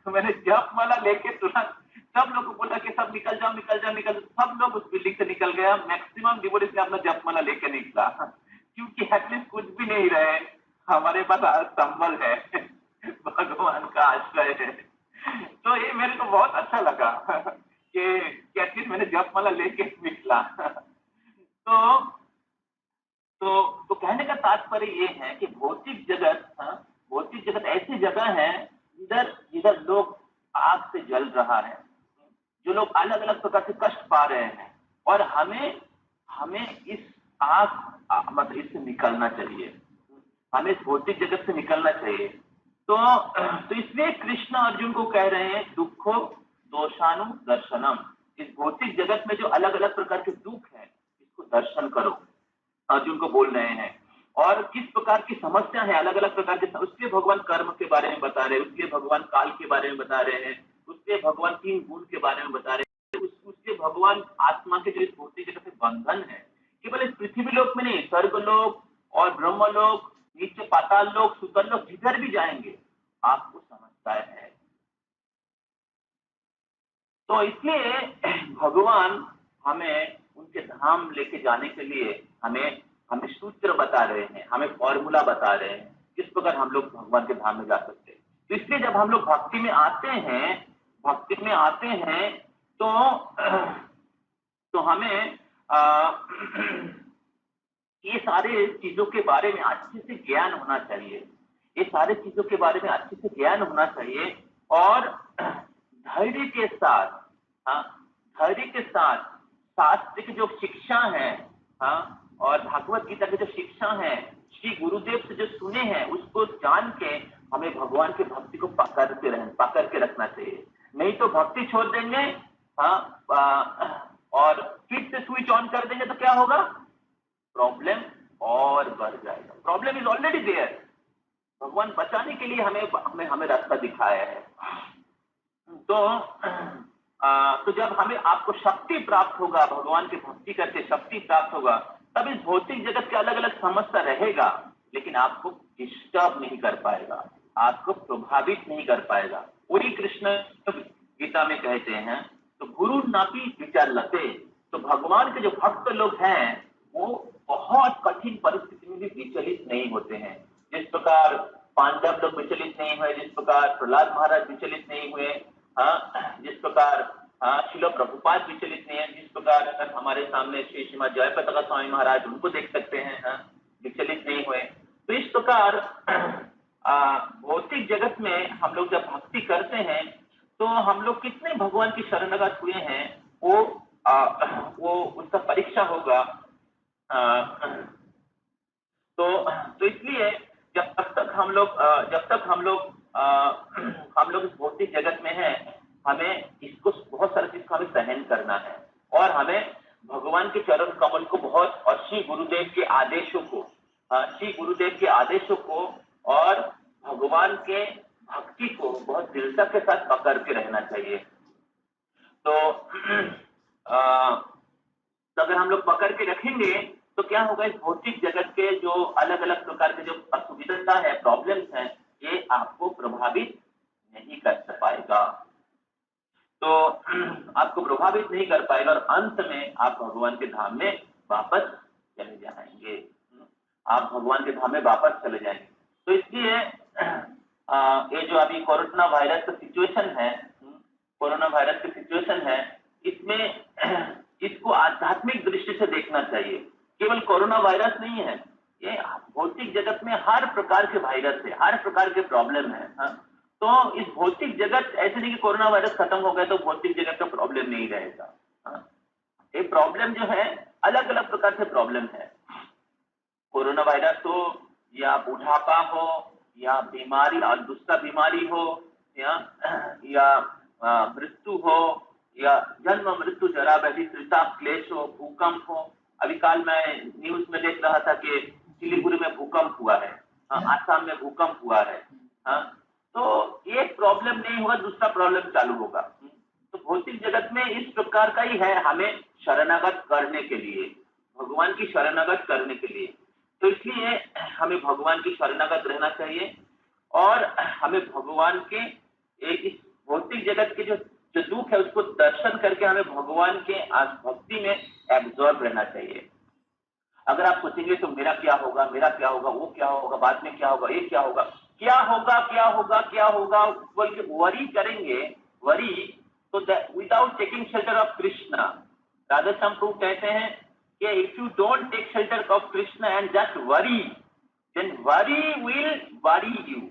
तो मैंने जप माला लेके तुरंत सब लोग को बोला कि सब निकल जाओ। सब लोग उस बिल्डिंग से निकल गया। मैक्सिमम डिवोटीज ने अपना जप माला लेके निकला, क्योंकि एटलीस्ट कुछ भी नहीं रहे, हमारे पास संबल है, भगवान का आश्रय है। तो ये मेरे को बहुत अच्छा लगा कि एटलीस्ट मैंने जप माला लेके निकला। तो कहने का तात्पर्य ये है कि भौतिक जगत ऐसी जगह है जिधर लोग आग से जल रहा है, जो लोग अलग अलग प्रकार से कष्ट पा रहे हैं, और हमें इस मतलब इससे निकलना चाहिए, हमें इस भौतिक जगत से निकलना चाहिए। तो इसलिए कृष्ण अर्जुन को कह रहे हैं दुखो दोषानु दर्शनम। इस भौतिक जगत में जो अलग अलग प्रकार के दुख हैं, इसको दर्शन करो, अर्जुन को बोल रहे हैं। और किस प्रकार की समस्या है, अलग अलग प्रकार के, उसके भगवान कर्म के बारे में बता रहे हैं, उसके भगवान काल के बारे में बता रहे हैं, उसके भगवान 3 गुण के बारे में बता रहे हैं, उसके भगवान आत्मा के जो इस भौतिक जगत में बंधन है, केवल इस पृथ्वी लोक में नहीं, स्वर्ग लोक और ब्रह्म लोक, नीचे पाताल लोक, सुतल लोक, जिधर भी जाएंगे आपको समझता है। तो इसलिए भगवान हमें उनके धाम लेके जाने के लिए हमें हमें सूत्र बता रहे हैं, हमें फॉर्मूला बता रहे हैं किस प्रकार हम लोग भगवान के धाम में जा सकते हैं। तो इसलिए जब हम लोग भक्ति में आते हैं तो हमें ये सारे चीजों के बारे में अच्छे से ज्ञान होना चाहिए, ये सारे चीजों के बारे में अच्छे से ज्ञान होना चाहिए और धैर्य के साथ, हाँ, धैर्य के साथ शास्त्र की जो शिक्षा है, हाँ, और भगवत गीता की जो शिक्षा है, श्री गुरुदेव से जो सुने हैं, उसको जान के हमें भगवान की भक्ति को पकड़ के रखना चाहिए। नहीं तो भक्ति छोड़ देंगे, हाँ, और फिर से स्विच ऑन कर देंगे तो क्या होगा, प्रॉब्लम और बढ़ जाएगा। प्रॉब्लम इज ऑलरेडी देयर, भगवान बचाने के लिए हमें रास्ता दिखाया है। तो जब हमें आपको शक्ति प्राप्त होगा, भगवान की भक्ति करके शक्ति प्राप्त होगा, तब इस भौतिक जगत के अलग अलग समस्या रहेगा, लेकिन आपको डिस्टर्ब नहीं कर पाएगा, आपको प्रभावित नहीं कर पाएगा। वही कृष्ण गीता में कहते हैं, तो गुरु नापी विचार लते, तो भगवान के जो भक्त लोग हैं वो बहुत कठिन परिस्थिति में भी विचलित नहीं होते हैं। जिस प्रकार पांडव लोग विचलित नहीं हुए, जिस प्रकार प्रहलाद महाराज विचलित नहीं हुए, जिस प्रकार श्रील प्रभुपाद विचलित नहीं है, जिस प्रकार अगर हमारे सामने श्री श्रीमद जयप्रकाश स्वामी महाराज, उनको देख सकते हैं, विचलित नहीं हुए। तो इस प्रकार भौतिक जगत में हम लोग जब भक्ति करते हैं तो हम लोग कितने भगवान की शरणागत हुए हैं, वो उसका परीक्षा होगा। तो इसलिए जब तक हम लोग इस भौतिक जगत में हैं, हमें इसको बहुत सारी चीज को हमें सहन करना है और हमें भगवान के चरण कमल को बहुत, और श्री गुरुदेव के आदेशों को और भगवान के भक्ति को बहुत दृढ़ता के साथ पकड़ के रहना चाहिए। तो अगर हम लोग पकड़ के रखेंगे तो क्या होगा, इस भौतिक जगत के जो अलग अलग प्रकार के जो असुविधा है, प्रॉब्लम्स हैं, ये आपको प्रभावित नहीं कर पाएगा। तो आपको प्रभावित नहीं कर पाएगा और अंत में आप भगवान के धाम में वापस चले जाएंगे, आप भगवान के धाम में वापस चले जाएंगे। तो इसलिए ये जो अभी कोरोना वायरस का सिचुएशन है, इसमें इसको आध्यात्मिक दृष्टि से देखना चाहिए। केवल कोरोना वायरस नहीं है, ये भौतिक जगत में हर प्रकार के वायरस है, हर प्रकार के प्रॉब्लम है। तो इस भौतिक जगत, ऐसे नहीं कि कोरोना वायरस खत्म हो गया तो भौतिक जगत का प्रॉब्लम नहीं रहेगा। ये प्रॉब्लम जो है अलग अलग प्रकार से प्रॉब्लम है। कोरोना वायरस हो या बुढ़ापा हो या बीमारी और दूसरा बीमारी हो या मृत्यु हो या जन्म मृत्यु जरा व्याधि त्रिताप क्लेश हो, भूकंप हो। अभी काल मैं न्यूज में देख रहा था कि सिलीगुड़ी में भूकंप हुआ है, आसाम में भूकंप हुआ है। तो एक प्रॉब्लम नहीं होगा, दूसरा प्रॉब्लम चालू होगा। तो भौतिक जगत में इस प्रकार का ही है, हमें शरणागत करने के लिए, भगवान की शरणागत करने के लिए। तो इसलिए हमें भगवान की शरणागत रहना चाहिए और हमें भगवान के इस भौतिक जगत के जो दुख है उसको दर्शन करके हमें भगवान के भक्ति में एब्जॉर्ब रहना चाहिए। अगर आप सोचेंगे तो मेरा क्या होगा, वो क्या होगा, बाद में क्या होगा, ये क्या होगा, बोल के वरी करेंगे, तो without taking shelter of Krishna, Radheshyam Prabhu कहते हैं कि if you don't take shelter of Krishna and just worry, then worry will worry you.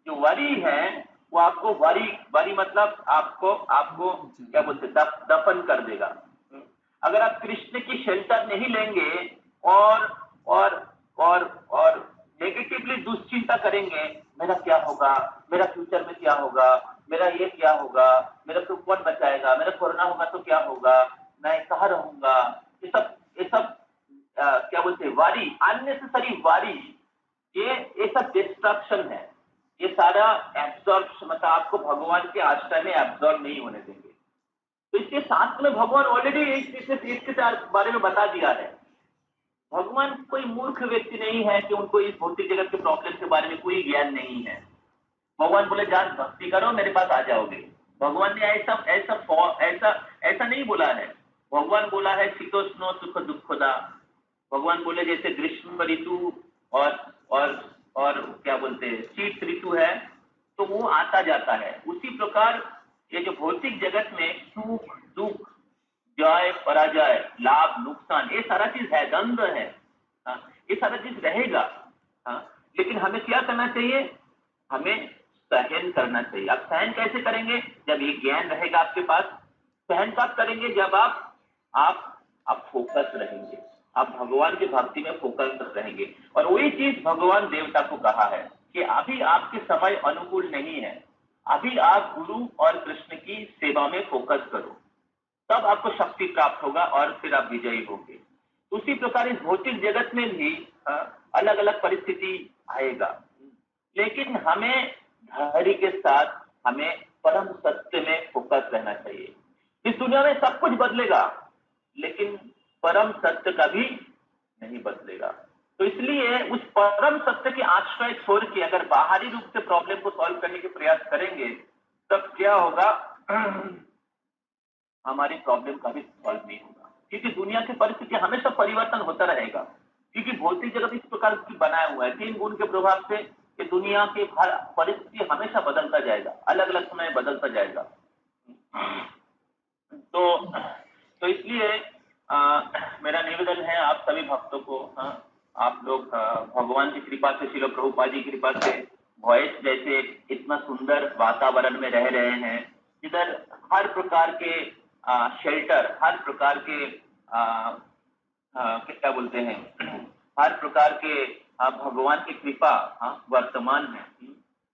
जो वरी है वो आपको वरी मतलब आपको क्या बोलते, दफन कर देगा। अगर आप कृष्ण की शेल्टर नहीं लेंगे और नेगेटिवली दुश्चिंता करेंगे, मेरा क्या होगा, मेरा फ्यूचर में क्या होगा, मेरा ये क्या होगा, मेरा तो कौन बचाएगा, मेरा कोरोना होगा तो क्या होगा, मैं कहाँ रहूंगा, ये सब क्या बोलते हैं, वारी, अननेसेसरी वारी, ये सब डिस्ट्रक्शन है। ये सारा एब्जॉर्ब, मतलब आपको भगवान के आश्रय में एब्जॉर्ब नहीं होने देंगे। तो इसके शास्त्र में भगवान ऑलरेडी इसके बारे में बता दिया है। भगवान कोई मूर्ख व्यक्ति नहीं है कि उनको इस भौतिक जगत के प्रॉब्लम के बारे में कोई ज्ञान नहीं है। भगवान बोले जान भक्ति करो मेरे पास आ जाओगे। भगवान ने ऐसा ऐसा ऐसा ऐसा नहीं बोला है। भगवान बोला है शीतोष्ण सुख दुखदा। भगवान बोले जैसे ग्रीष्म ऋतु और और और क्या बोलते हैं शीत ऋतु है तो वो आता जाता है, उसी प्रकार ये जो भौतिक जगत में सुख दुख, जय पराजय, लाभ नुकसान, ये सारा चीज है, द्वंद्व है। ये सारा चीज रहेगा। लेकिन हमें क्या करना चाहिए? हमें सहन करना चाहिए। आप सहन कैसे करेंगे? जब ये ज्ञान रहेगा आपके पास। सहन कब करेंगे? जब आप फोकस रहेंगे, आप भगवान की भक्ति में फोकस रहेंगे। और वही चीज भगवान देवता को कहा है कि अभी आपके समय अनुकूल नहीं है, अभी आप गुरु और कृष्ण की सेवा में फोकस करो, तब आपको शक्ति प्राप्त होगा और फिर आप विजयी होंगे। उसी प्रकार इस भौतिक जगत में भी अलग अलग परिस्थिति आएगा, लेकिन हमें धैर्य के साथ हमें परम सत्य में फोकस रहना चाहिए। इस दुनिया में सब कुछ बदलेगा, लेकिन परम सत्य कभी नहीं बदलेगा। तो इसलिए उस परम सत्य के आश्रय छोड़ के अगर बाहरी रूप से प्रॉब्लम को सॉल्व करने के प्रयास करेंगे, तब क्या होगा? हमारी प्रॉब्लम कभी सॉल्व नहीं होगा, क्योंकि दुनिया की परिस्थिति हमेशा परिवर्तन होता रहेगा। क्योंकि भौतिक जगत इस प्रकार की बनाया हुआ है, 3 गुण के प्रभाव से कि दुनिया की हर परिस्थिति हमेशा बदलता जाएगा, अलग अलग समय बदलता जाएगा। तो इसलिए मेरा निवेदन है आप सभी भक्तों को, आप लोग भगवान की कृपा से, श्रील प्रभुपाद जी की कृपा से वॉइस जैसे इतना सुंदर वातावरण में रह रहे हैं, इधर हर प्रकार के शेल्टर, हर प्रकार के क्या बोलते हैं, हर प्रकार के भगवान की कृपा वर्तमान में।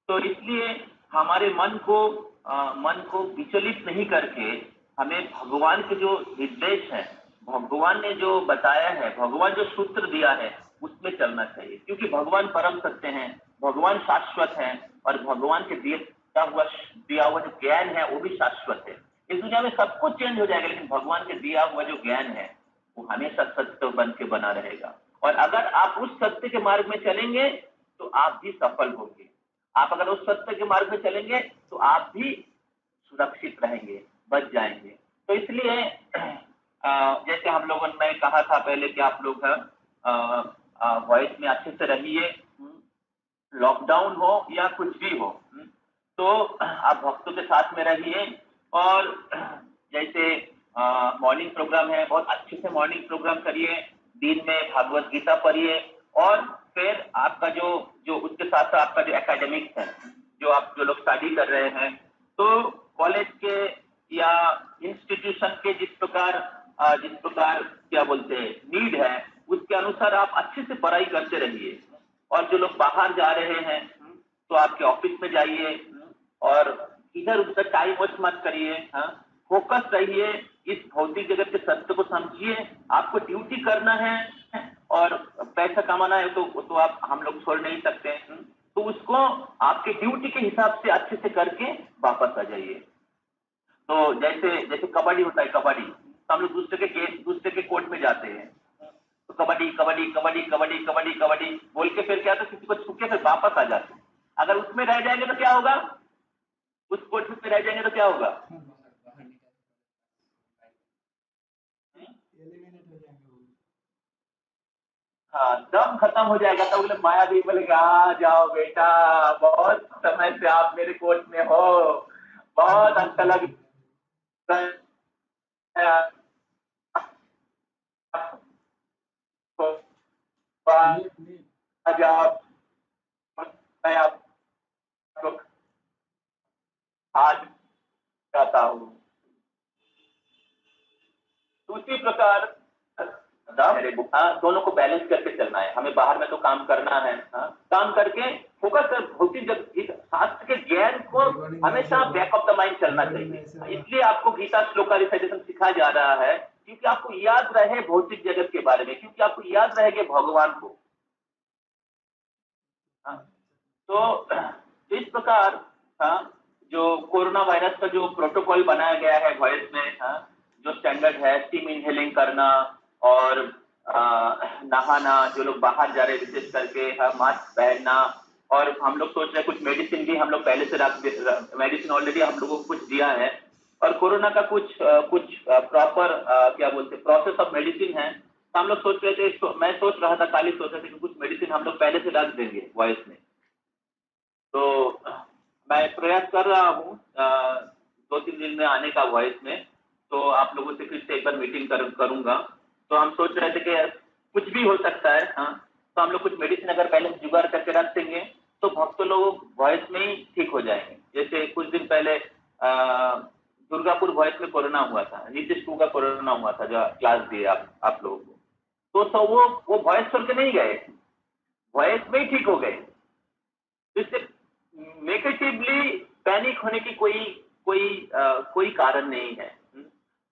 तो इसलिए हमारे मन को विचलित नहीं करके हमें भगवान के जो निर्देश है, भगवान ने जो बताया है, भगवान जो सूत्र दिया है, उसमें चलना चाहिए। क्योंकि भगवान परम सत्य हैं, भगवान शाश्वत हैं, और भगवान के दिया हुआ जो ज्ञान है वो भी शाश्वत है। इस दुनिया में सब कुछ चेंज हो जाएगा, लेकिन भगवान के दिया हुआ जो ज्ञान है वो हमेशा सत्य बन के बना रहेगा। और अगर आप उस सत्य के मार्ग में चलेंगे तो आप भी सफल होंगे। आप अगर उस सत्य के मार्ग में चलेंगे तो आप भी सुरक्षित रहेंगे, बच जाएंगे। तो इसलिए जैसे हम लोगों ने कहा था पहले कि आप लोग वॉइस में अच्छे से रहिए, लॉकडाउन हो या कुछ भी हो, तो आप भक्तों के साथ में रहिए। और जैसे मॉर्निंग प्रोग्राम है, बहुत अच्छे से मॉर्निंग प्रोग्राम करिए, दिन में भागवत गीता पढ़िए, और फिर आपका जो उसके साथ आपका जो एकेडमिक्स है, जो लोग स्टडी कर रहे हैं, तो कॉलेज के या इंस्टीट्यूशन के जिस प्रकार क्या बोलते हैं नीड है, उसके अनुसार आप अच्छे से पढ़ाई करते रहिए। और जो लोग बाहर जा रहे हैं तो आपके ऑफिस में जाइए, और इधर उधर टाइम वेस्ट मत करिए, फोकस रहिए, इस भौतिक जगत के सत्य को समझिए। आपको ड्यूटी करना है और पैसा कमाना है तो आप हम लोग छोड़ नहीं सकते, तो उसको आपके ड्यूटी के हिसाब से अच्छे से करके वापस आ जाइए। तो जैसे कबड्डी होता है, कबड्डी तो हम लोग दूसरे के कोर्ट में जाते हैं, तो कबड्डी कबड्डी कबड्डी कबड्डी कबड्डी कबड्डी बोल के फिर क्या, तो किसी को छू के फिर वापस आ जाते हैं। अगर उसमें रह जाएंगे तो क्या होगा? उस कोर्ट में रह जाएंगे तो क्या होगा? हाँ, दम खत्म हो जाएगा। तो बोले माया भी बोलेगा आ जाओ बेटा, बहुत समय से आप मेरे कोर्ट में हो, बहुत अच्छा लग आज चाहता हूँ। दूसरी प्रकार दोनों को बैलेंस करके चलना है। हमें बाहर में तो काम करना है, काम करके फोकस कर भौतिक शास्त्र के ज्ञान को हमेशा बैक ऑफ द माइंड चलना चाहिए। इसलिए आपको गीता श्लोक का रिसाइटेशन सिखाया जा रहा है कि क्योंकि आपको याद रहे भौतिक जगत के बारे में, क्योंकि आपको याद रहेगा भगवान को। हाँ, तो इस प्रकार हाँ, जो कोरोना वायरस का जो प्रोटोकॉल बनाया गया है वॉइस में, हाँ, जो स्टैंडर्ड है स्टीम इनहेलिंग करना और नहाना, जो लोग बाहर जा रहे हैं विशेष करके मास्क पहनना, और हम लोग सोच रहे हैं कुछ मेडिसिन भी हम लोग पहले से मेडिसिन ऑलरेडी हम लोगों को कुछ दिया है, और कोरोना का कुछ प्रॉपर क्या बोलते प्रोसेस ऑफ मेडिसिन है। तो हम लोग सोच रहे थे, मैं सोच रहा था, कल ही सोच रहे थे कि कुछ मेडिसिन हम लोग पहले से रख देंगे वॉइस में। तो मैं प्रयास कर रहा हूँ 2-3 दिन में आने का वॉइस में, तो आप लोगों से फिर से एक बार मीटिंग करूंगा। तो हम सोच रहे थे कि कुछ भी हो सकता है, हाँ, तो हम लोग कुछ मेडिसिन अगर पहले से जुगाड़ करके रख देंगे तो भक्त लोग वॉइस में ही ठीक हो जाएंगे। जैसे कुछ दिन पहले दुर्गापुर वॉइस में कोरोना हुआ था, नीतीश टू का कोरोना हुआ था, जो क्लास दिए आप लोगों को, तो वो वॉइस छोड़ के नहीं गए, वॉइस में ही ठीक हो गए। इससे नेगेटिवली पैनिक होने की कोई कारण नहीं है।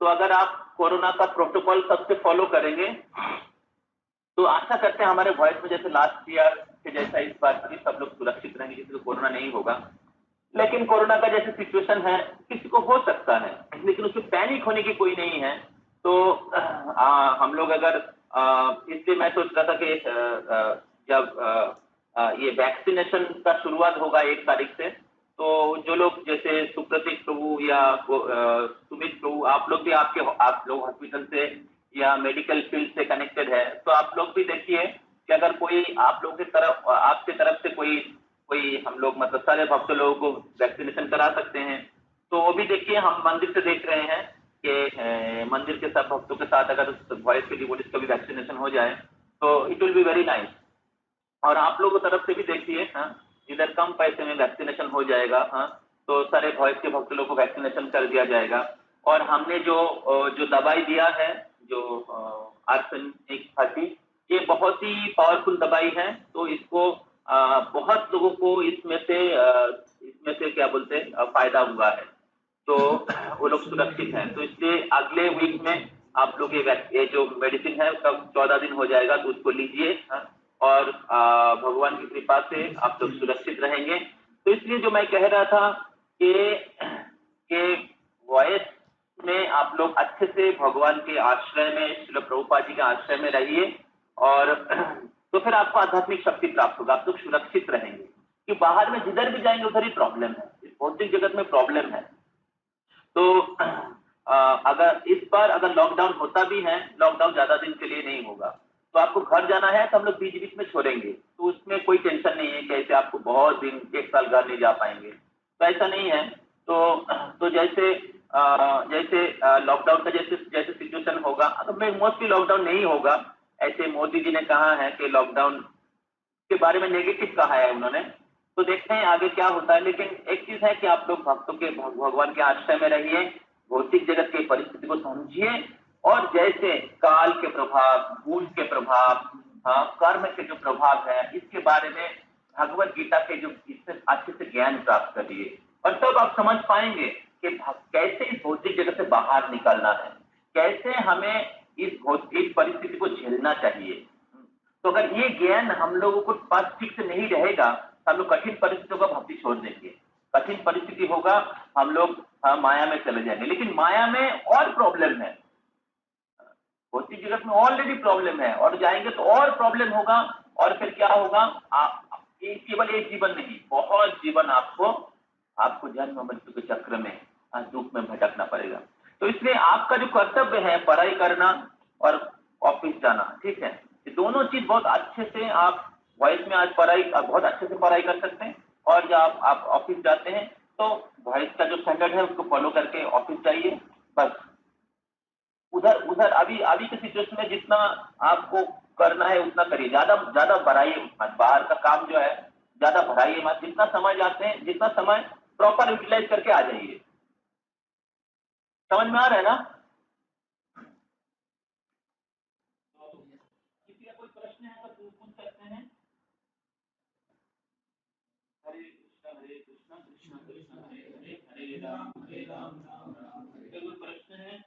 तो अगर आप कोरोना का प्रोटोकॉल सबसे फॉलो करेंगे तो आशा करते हैं हमारे वॉइस में जैसे लास्ट ईयर के जैसा इस बार भी सब लोग सुरक्षित रहेंगे, किसी को कोरोना नहीं होगा। लेकिन कोरोना का जैसे सिचुएशन है किसी को हो सकता है, लेकिन उसमें पैनिक होने की कोई नहीं है। तो हम लोग अगर इसलिए मैं सोच रहा था कि जब ये वैक्सीनेशन का शुरुआत होगा 1 तारीख से, तो जो लोग जैसे सुप्रतीक प्रभु या सुमित प्रभु, आप लोग भी आप लोग हॉस्पिटल से या मेडिकल फील्ड से कनेक्टेड है, तो आप लोग भी देखिए कि अगर कोई आप लोगों की तरफ आपके तरफ से कोई हम लोग मतलब सारे भक्त लोगों को वैक्सीनेशन करा सकते हैं, तो वो भी देखिए। हम मंदिर से देख रहे हैं कि मंदिर के सब भक्तों के साथ अगर वॉइस के डिवोटीज का भी वैक्सीनेशन हो जाए तो it will be very nice. और आप लोगों की तरफ से भी देखिए, हाँ, इधर कम पैसे में वैक्सीनेशन हो जाएगा, हाँ, तो सारे वॉइस के भक्त लोगों को वैक्सीनेशन कर दिया जाएगा। और हमने जो दवाई दिया है, जो आर्सेनिक 30, ये बहुत ही पावरफुल दवाई है, तो इसको बहुत लोगों को इसमें से क्या बोलते हैं फायदा हुआ है, तो वो लोग सुरक्षित हैं। तो इसलिए अगले वीक में आप लोग ये जो मेडिसिन है उसका 14 दिन हो जाएगा, तो उसको लीजिए, हाँ, और भगवान की कृपा से आप लोग सुरक्षित रहेंगे। तो इसलिए जो मैं कह रहा था कि वॉइस में आप लोग अच्छे से भगवान के आश्रय में, श्रील प्रभुपाद जी के आश्रय में रहिए, और तो फिर आपको आध्यात्मिक शक्ति प्राप्त होगा, आप लोग सुरक्षित रहेंगे। कि बाहर में जिधर भी जाएंगे उधर ही प्रॉब्लम है, इस भौतिक जगत में प्रॉब्लम है। तो अगर इस बार अगर लॉकडाउन होता भी है, लॉकडाउन ज्यादा दिन के लिए नहीं होगा, तो आपको घर जाना है तो हम लोग बीच बीच में छोड़ेंगे, तो उसमें कोई टेंशन नहीं है कि ऐसे आपको बहुत दिन 1 साल घर नहीं जा पाएंगे, तो ऐसा नहीं है। तो जैसे लॉकडाउन का जैसे जैसे सिचुएशन होगा, अगर मोस्टली लॉकडाउन नहीं होगा, ऐसे मोदी जी ने कहा है कि लॉकडाउन के बारे में नेगेटिव कहा है उन्होंने, तो देखते हैं आगे क्या होता है। लेकिन एक चीज है कि आप लोग भक्तों के भगवान के आश्रय में रहिए, भौतिक जगत की परिस्थिति को समझिए, और जैसे काल के प्रभाव, भूल के प्रभाव, हाँ, कर्म के जो प्रभाव है, इसके बारे में भगवत गीता के जो इससे अच्छे से ज्ञान प्राप्त करिए, और तब आप समझ पाएंगे कि कैसे इस भौतिक जगत से बाहर निकलना है, कैसे हमें इस भौतिक परिस्थिति को झेलना चाहिए। तो अगर ये ज्ञान हम लोगों को पास ठीक से नहीं रहेगा तो हम लोग कठिन परिस्थितियों का भक्ति छोड़ देंगे। कठिन परिस्थिति होगा, हम लोग माया में चले जाएंगे, लेकिन माया में और प्रॉब्लम है, भौतिक जगत में ऑलरेडी प्रॉब्लम है, और जाएंगे तो और प्रॉब्लम होगा। और फिर क्या होगा, आप केवल एक जीवन नहीं, बहुत जीवन आपको जन्म मृत्यु के चक्र में दुख में भटकना पड़ेगा। तो इसलिए आपका जो कर्तव्य है पढ़ाई करना और ऑफिस जाना, ठीक है, ये दोनों चीज बहुत अच्छे से आप वॉइस में आज बहुत अच्छे से पढ़ाई कर सकते हैं, और जब आप ऑफिस जाते हैं तो वॉइस का जो स्टैंडर्ड है उसको फॉलो करके ऑफिस जाइए। बस उधर उधर अभी अभी के सिचुएशन में जितना आपको करना है उतना करिए, ज्यादा ज्यादा बढ़ाइए मत, बाहर का काम जो है ज्यादा बढ़ाइए मत, जितना समय जाते हैं, जितना समय प्रॉपर यूटिलाइज करके आ जाइए। समझ में आ रहा है ना? तो किसी का कोई प्रश्न है तो पूछ सकते हैं। हरे कृष्णा कृष्णा कृष्णा हरे हरे, हरे राम राम राम। कोई प्रश्न है?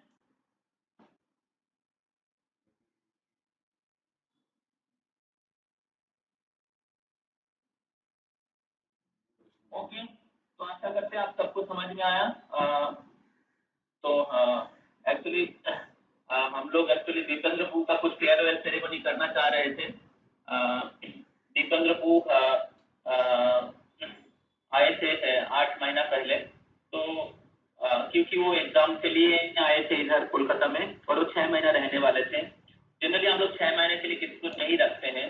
ओके, तो आशा करते हैं आप सबको समझ में आया। तो एक्चुअली हम लोग एक्चुअली दीपेंद्र पू का कुछ फेयरवेल सेरेमनी करना चाह रहे थे। दीपेंद्र पू आए थे 8 महीना पहले, तो क्योंकि वो एग्जाम के लिए आए थे इधर कोलकाता में और वो 6 महीना रहने वाले थे। जनरली हम लोग 6 महीने के लिए किसी को नहीं रखते हैं,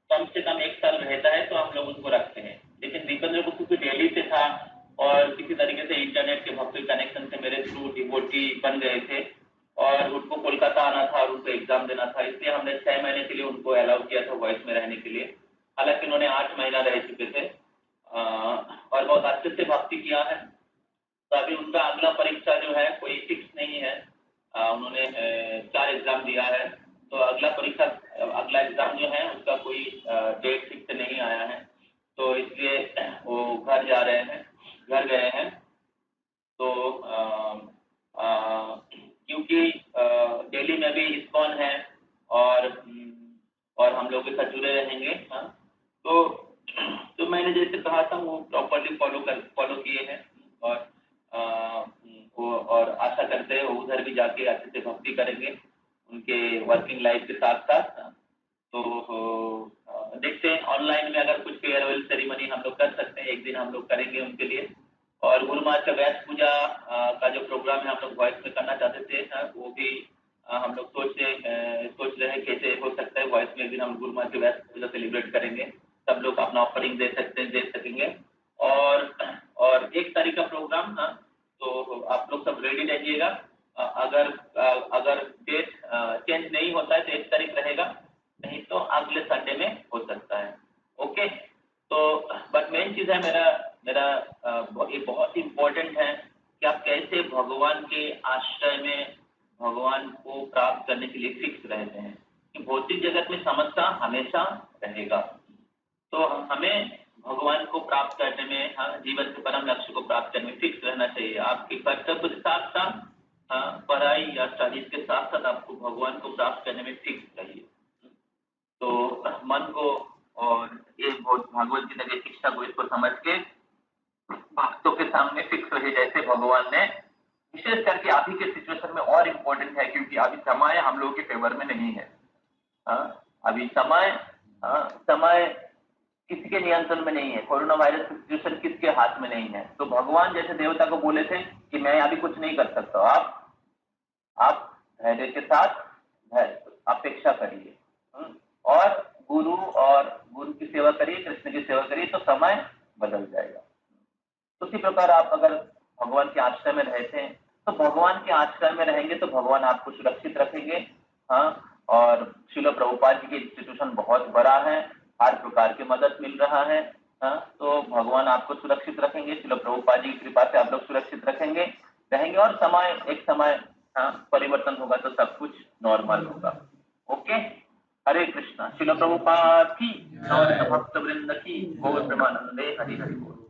कम से कम 1 साल रहता है तो हम लोग उनको रखते हैं। लेकिन दीपेंद्र को क्योंकि दिल्ली से था और किसी तरीके से इंटरनेट के भक्ति कनेक्शन से मेरे थ्रू डिवोटी बन गए थे और उनको कोलकाता आना था और उनको एग्जाम देना था, इसलिए हमने 6 महीने के लिए उनको अलाउ किया था वॉइस में रहने के लिए। हालांकि उन्होंने 8 महीना रह चुके थे और बहुत अच्छे से भक्ति किया है। तो अभी उनका अगला परीक्षा जो है कोई फिक्स नहीं है। उन्होंने 4 एग्जाम दिया है, तो अगला एग्जाम जो है उसका कोई डेट फिक्स नहीं आया है, तो इसलिए वो घर जा रहे हैं, घर गए हैं। तो क्योंकि दिल्ली में भी इस्कॉन है और हम लोग के साथ जुड़े रहेंगे। तो मैंने जैसे कहा था वो प्रॉपर्ली फॉलो किए हैं और आशा करते हैं वो उधर भी जाके अच्छे से भक्ति करेंगे उनके वर्किंग लाइफ के साथ साथ। तो देखते हैं ऑनलाइन में अगर कुछ फेयरवेल सेरेमनी हम लोग कर सकते हैं, एक दिन हम लोग करेंगे उनके लिए। और गुरु महाराज का व्यास पूजा का जो प्रोग्राम है हम लोग वॉइस में करना चाहते थे, वो भी हम लोग सोच रहे हैं कैसे हो सकता है वॉइस में एक दिन हम गुरु महाराज के व्यास पूजा सेलिब्रेट करेंगे, सब लोग अपना ऑफरिंग दे सकेंगे। और 1 तारीख का प्रोग्राम था, तो आप लोग सब रेडी रहिएगा। अगर डेट चेंज नहीं होता है तो 1 तारीख रहेगा, नहीं तो अगले संडे में हो सकता है। ओके, तो बट मेन चीज है मेरा ये बहुत इंपॉर्टेंट है कि आप कैसे भगवान के आश्रय में भगवान को प्राप्त करने के लिए फिक्स रहते हैं। कि भौतिक जगत में समस्या हमेशा रहेगा, तो हमें भगवान को प्राप्त करने में, जीवन के परम लक्ष्य को प्राप्त करने में फिक्स रहना चाहिए। आपके कर्तव्य के साथ साथ पढ़ाई या स्टडीज के साथ साथ आपको भगवान को प्राप्त करने में फिक्स रहिए। तो मन को और ये भागवत गीता की शिक्षा को इसको समझ के भक्तों के सामने फिक्स रहे, जैसे भगवान ने। विशेष करके अभी के सिचुएशन में और इम्पोर्टेंट है, क्योंकि अभी समय हम लोगों के फेवर में नहीं है। अभी समय किसी के नियंत्रण में नहीं है। कोरोना वायरस की सिचुएशन किसके हाथ में नहीं है। तो भगवान जैसे देवता को बोले थे कि मैं अभी कुछ नहीं कर सकता, आप धैर्य के साथ अपेक्षा करिए और गुरु की सेवा करिए, कृष्ण की सेवा करिए, तो समय बदल जाएगा। उसी प्रकार आप अगर भगवान के आश्रय में रहते हैं तो भगवान के आश्रय में रहेंगे तो भगवान आपको सुरक्षित रखेंगे। और श्रील प्रभुपाद जी की इंस्टीट्यूशन बहुत बड़ा है, हर प्रकार की मदद मिल रहा है। तो भगवान आपको सुरक्षित रखेंगे, श्रील प्रभुपाद जी की कृपा से आप लोग सुरक्षित रहेंगे और एक समय परिवर्तन होगा तो सब कुछ नॉर्मल होगा। ओके, हरे कृष्णा। श्रील प्रभुपाद की, भक्त वृंद की, गौर प्रेमानंदे, हरि हरि बोल।